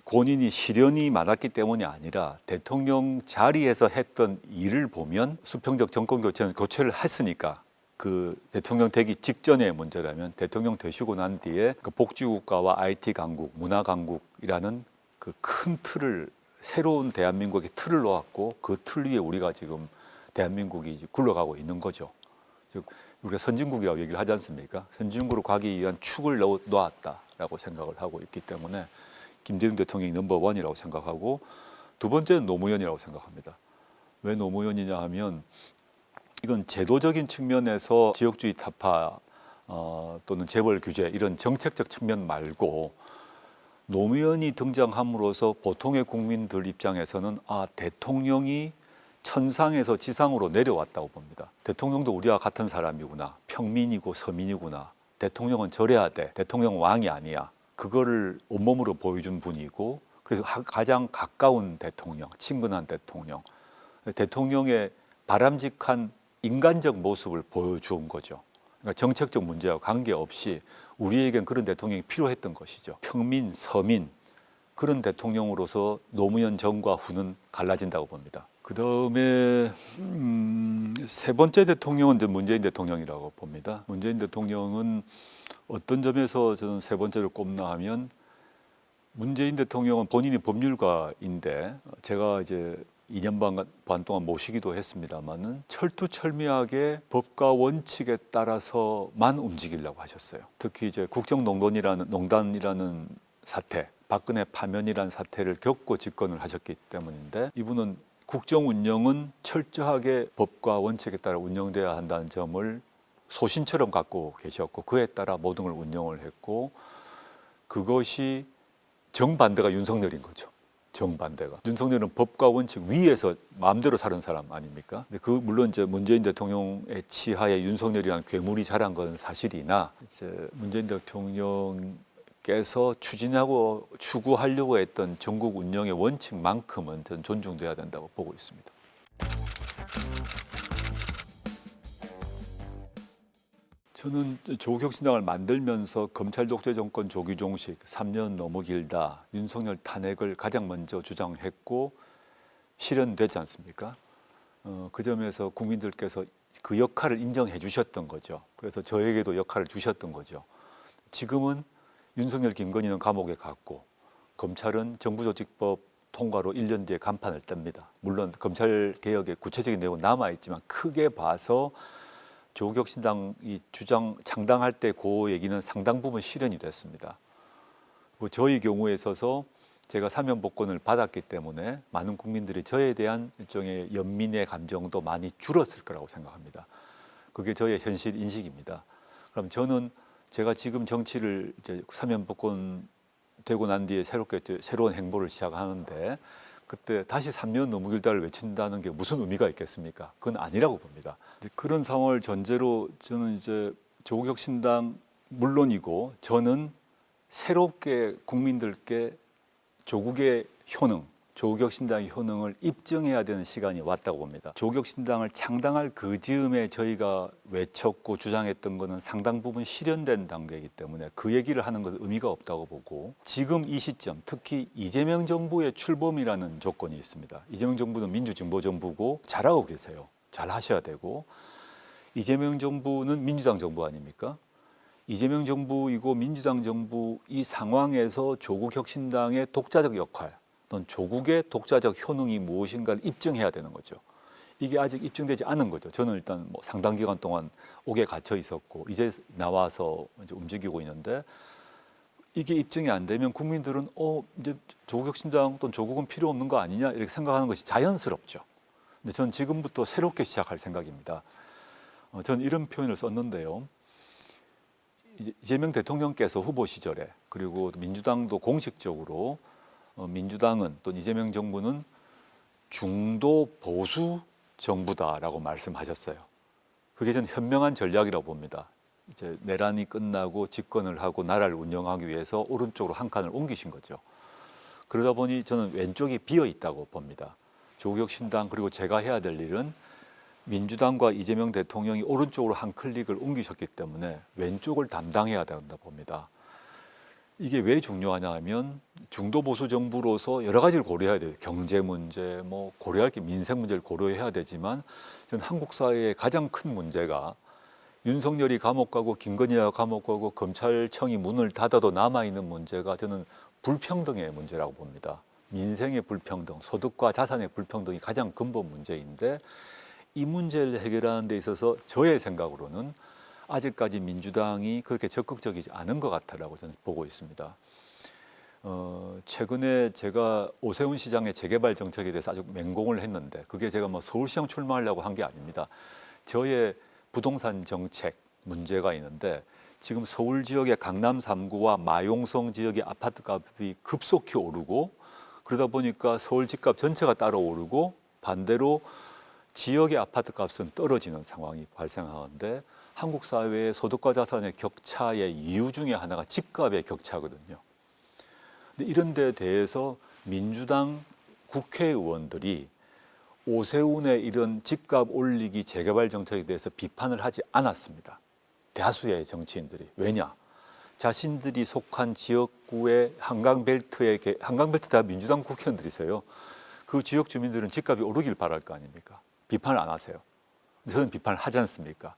본인이 시련이 많았기 때문이 아니라 대통령 자리에서 했던 일을 보면 수평적 정권 교체를 했으니까, 그 대통령 되기 직전의 문제라면 대통령 되시고 난 뒤에 그 복지국가와 IT 강국, 문화 강국이라는 그 큰 틀을, 새로운 대한민국의 틀을 놓았고 그 틀 위에 우리가 지금 대한민국이 굴러가고 있는 거죠. 즉 우리가 선진국이라고 얘기를 하지 않습니까? 선진국으로 가기 위한 축을 놓았다라고 생각을 하고 있기 때문에 김대중 대통령이 넘버원이라고 생각하고, 두 번째는 노무현이라고 생각합니다. 왜 노무현이냐 하면 이건 제도적인 측면에서 지역주의 타파 또는 재벌 규제 이런 정책적 측면 말고, 노무현이 등장함으로써 보통의 국민들 입장에서는 대통령이 천상에서 지상으로 내려왔다고 봅니다. 대통령도 우리와 같은 사람이구나, 평민이고 서민이구나, 대통령은 저래야 돼, 대통령 왕이 아니야, 그거를 온몸으로 보여준 분이고, 그래서 가장 가까운 대통령, 친근한 대통령, 대통령의 바람직한 인간적 모습을 보여준 거죠. 그러니까 정책적 문제와 관계없이 우리에겐 그런 대통령이 필요했던 것이죠. 평민, 서민, 그런 대통령으로서 노무현 전과 후는 갈라진다고 봅니다. 그 다음에 세 번째 대통령은 이제 문재인 대통령이라고 봅니다. 문재인 대통령은 어떤 점에서 저는 세 번째를 꼽나 하면, 문재인 대통령은 본인이 법률가인데 제가 이제 2년 반 동안 모시기도 했습니다만은 철두철미하게 법과 원칙에 따라서만 움직이려고 하셨어요. 특히 이제 국정농단이라는 사태, 박근혜 파면이라는 사태를 겪고 집권을 하셨기 때문인데, 이분은 국정 운영은 철저하게 법과 원칙에 따라 운영돼야 한다는 점을 소신처럼 갖고 계셨고 그에 따라 모든 걸 운영을 했고 그것이 정반대가 윤석열인 거죠. 정반대가. 윤석열은 법과 원칙 위에서 마음대로 사는 사람 아닙니까? 근데 그 물론 이제 문재인 대통령의 치하에 윤석열이라는 괴물이 자란 건 사실이나 이제 문재인 대통령께서 추진하고 추구하려고 했던 전국 운영의 원칙만큼은 저는 존중돼야 된다고 보고 있습니다. 저는 조국혁신당을 만들면서 검찰 독재 정권 조기종식 3년 너무 길다. 윤석열 탄핵을 가장 먼저 주장했고 실현되지 않습니까? 그 점에서 국민들께서 그 역할을 인정해 주셨던 거죠. 그래서 저에게도 역할을 주셨던 거죠. 지금은 윤석열, 김건희는 감옥에 갔고 검찰은 정부조직법 통과로 1년 뒤에 간판을 뗍니다. 물론 검찰 개혁의 구체적인 내용은 남아있지만 크게 봐서 조국혁신당이 주장 창당할 때 그 얘기는 상당 부분 실현이 됐습니다. 그리고 저희 경우에 있어서 제가 사면 복권을 받았기 때문에 많은 국민들이 저에 대한 일종의 연민의 감정도 많이 줄었을 거라고 생각합니다. 그게 저의 현실 인식입니다. 그럼 저는 제가 지금 정치를 이제 사면 복권 되고 난 뒤에 새롭게 새로운 행보를 시작하는데 그때 다시 3년 너무 길다를 외친다는 게 무슨 의미가 있겠습니까? 그건 아니라고 봅니다. 그런 상황을 전제로 저는 이제 조국혁신당 물론이고 저는 새롭게 국민들께 조국의 효능, 조국혁신당의 효능을 입증해야 되는 시간이 왔다고 봅니다. 조국혁신당을 창당할 그 즈음에 저희가 외쳤고 주장했던 것은 상당 부분 실현된 단계이기 때문에 그 얘기를 하는 것은 의미가 없다고 보고 지금 이 시점, 특히 이재명 정부의 출범이라는 조건이 있습니다. 이재명 정부는 민주진보정부고 잘하고 계세요. 잘 하셔야 되고 이재명 정부는 민주당 정부 아닙니까? 이재명 정부이고 민주당 정부 이 상황에서 조국혁신당의 독자적 역할 또는 조국의 독자적 효능이 무엇인가를 입증해야 되는 거죠. 이게 아직 입증되지 않은 거죠. 저는 일단 뭐 상당 기간 동안 옥에 갇혀 있었고 이제 나와서 이제 움직이고 있는데 이게 입증이 안 되면 국민들은 이제 조국혁신당 또는 조국은 필요 없는 거 아니냐 이렇게 생각하는 것이 자연스럽죠. 근데 저는 지금부터 새롭게 시작할 생각입니다. 저는 이런 표현을 썼는데요. 이재명 대통령께서 후보 시절에 그리고 민주당도 공식적으로 민주당은 또 이재명 정부는 중도 보수 정부다라고 말씀하셨어요. 그게 저는 현명한 전략이라고 봅니다. 이제 내란이 끝나고 집권을 하고 나라를 운영하기 위해서 오른쪽으로 한 칸을 옮기신 거죠. 그러다 보니 저는 왼쪽이 비어 있다고 봅니다. 조국혁신당 그리고 제가 해야 될 일은 민주당과 이재명 대통령이 오른쪽으로 한 클릭을 옮기셨기 때문에 왼쪽을 담당해야 된다 봅니다. 이게 왜 중요하냐 하면 중도 보수 정부로서 여러 가지를 고려해야 돼요. 경제 문제, 뭐 고려할 게 민생 문제를 고려해야 되지만 저는 한국 사회의 가장 큰 문제가 윤석열이 감옥 가고 김건희가 감옥 가고 검찰청이 문을 닫아도 남아있는 문제가 저는 불평등의 문제라고 봅니다. 민생의 불평등, 소득과 자산의 불평등이 가장 근본 문제인데 이 문제를 해결하는 데 있어서 저의 생각으로는 아직까지 민주당이 그렇게 적극적이지 않은 것 같다라고 저는 보고 있습니다. 최근에 제가 오세훈 시장의 재개발 정책에 대해서 아주 맹공을 했는데 그게 제가 뭐 서울시장 출마하려고 한 게 아닙니다. 저의 부동산 정책 문제가 있는데 지금 서울 지역의 강남 3구와 마용성 지역의 아파트 값이 급속히 오르고 그러다 보니까 서울 집값 전체가 따라 오르고 반대로 지역의 아파트 값은 떨어지는 상황이 발생하는데 한국 사회의 소득과 자산의 격차의 이유 중에 하나가 집값의 격차거든요. 근데 이런 데 대해서 민주당 국회의원들이 오세훈의 이런 집값 올리기 재개발 정책에 대해서 비판을 하지 않았습니다. 대다수의 정치인들이. 왜냐? 자신들이 속한 지역구의 한강벨트 다 민주당 국회의원들이세요. 그 지역 주민들은 집값이 오르길 바랄 거 아닙니까? 비판을 안 하세요. 저는 비판을 하지 않습니까?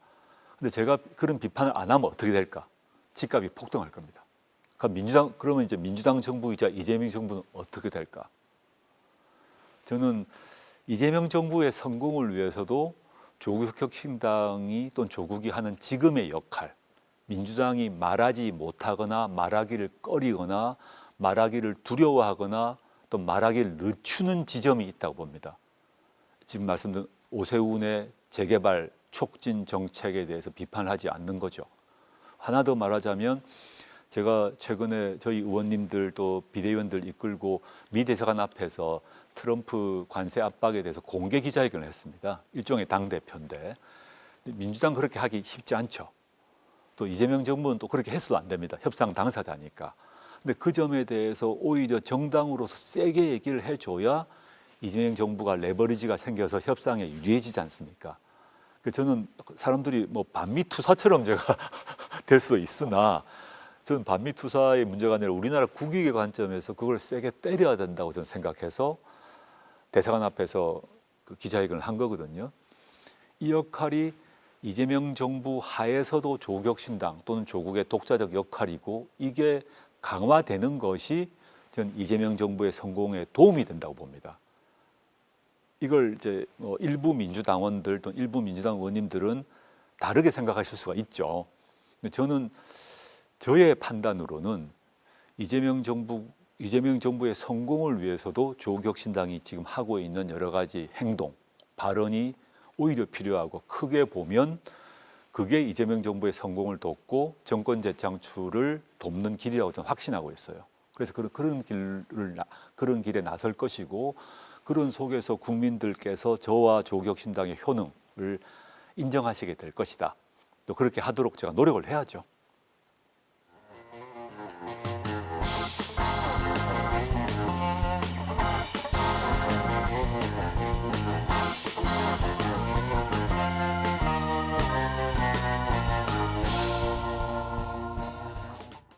근데 제가 그런 비판을 안 하면 어떻게 될까? 집값이 폭등할 겁니다. 그러면 이제 민주당 정부이자 이재명 정부는 어떻게 될까? 저는 이재명 정부의 성공을 위해서도 조국혁신당이 또는 조국이 하는 지금의 역할, 민주당이 말하지 못하거나 말하기를 꺼리거나 말하기를 두려워하거나 또 말하기를 늦추는 지점이 있다고 봅니다. 지금 말씀드린 오세훈의 재개발 촉진 정책에 대해서 비판하지 않는 거죠. 하나 더 말하자면 제가 최근에 저희 의원님들 또 비대위원들 이끌고 미 대사관 앞에서 트럼프 관세 압박에 대해서 공개 기자회견을 했습니다. 일종의 당대표인데 민주당 그렇게 하기 쉽지 않죠. 또 이재명 정부는 또 그렇게 해서도 안 됩니다. 협상 당사자니까. 근데 그 점에 대해서 오히려 정당으로서 세게 얘기를 해줘야 이재명 정부가 레버리지가 생겨서 협상에 유리해지지 않습니까? 저는 사람들이 뭐 반미투사처럼 제가 될 수 있으나 저는 반미투사의 문제가 아니라 우리나라 국익의 관점에서 그걸 세게 때려야 된다고 저는 생각해서 대사관 앞에서 그 기자회견을 한 거거든요. 이 역할이 이재명 정부 하에서도 조국혁신당 또는 조국의 독자적 역할이고 이게 강화되는 것이 저는 이재명 정부의 성공에 도움이 된다고 봅니다. 이걸 이제 일부 민주당원들 또는 일부 민주당 의원님들은 다르게 생각하실 수가 있죠. 근데 저는 저의 판단으로는 이재명 정부의 성공을 위해서도 조국혁신당이 지금 하고 있는 여러 가지 행동, 발언이 오히려 필요하고 크게 보면 그게 이재명 정부의 성공을 돕고 정권 재창출을 돕는 길이라고 저는 확신하고 있어요. 그래서 그런 길에 나설 것이고 그런 속에서 국민들께서 저와 조국혁신당의 효능을 인정하시게 될 것이다. 또 그렇게 하도록 제가 노력을 해야죠.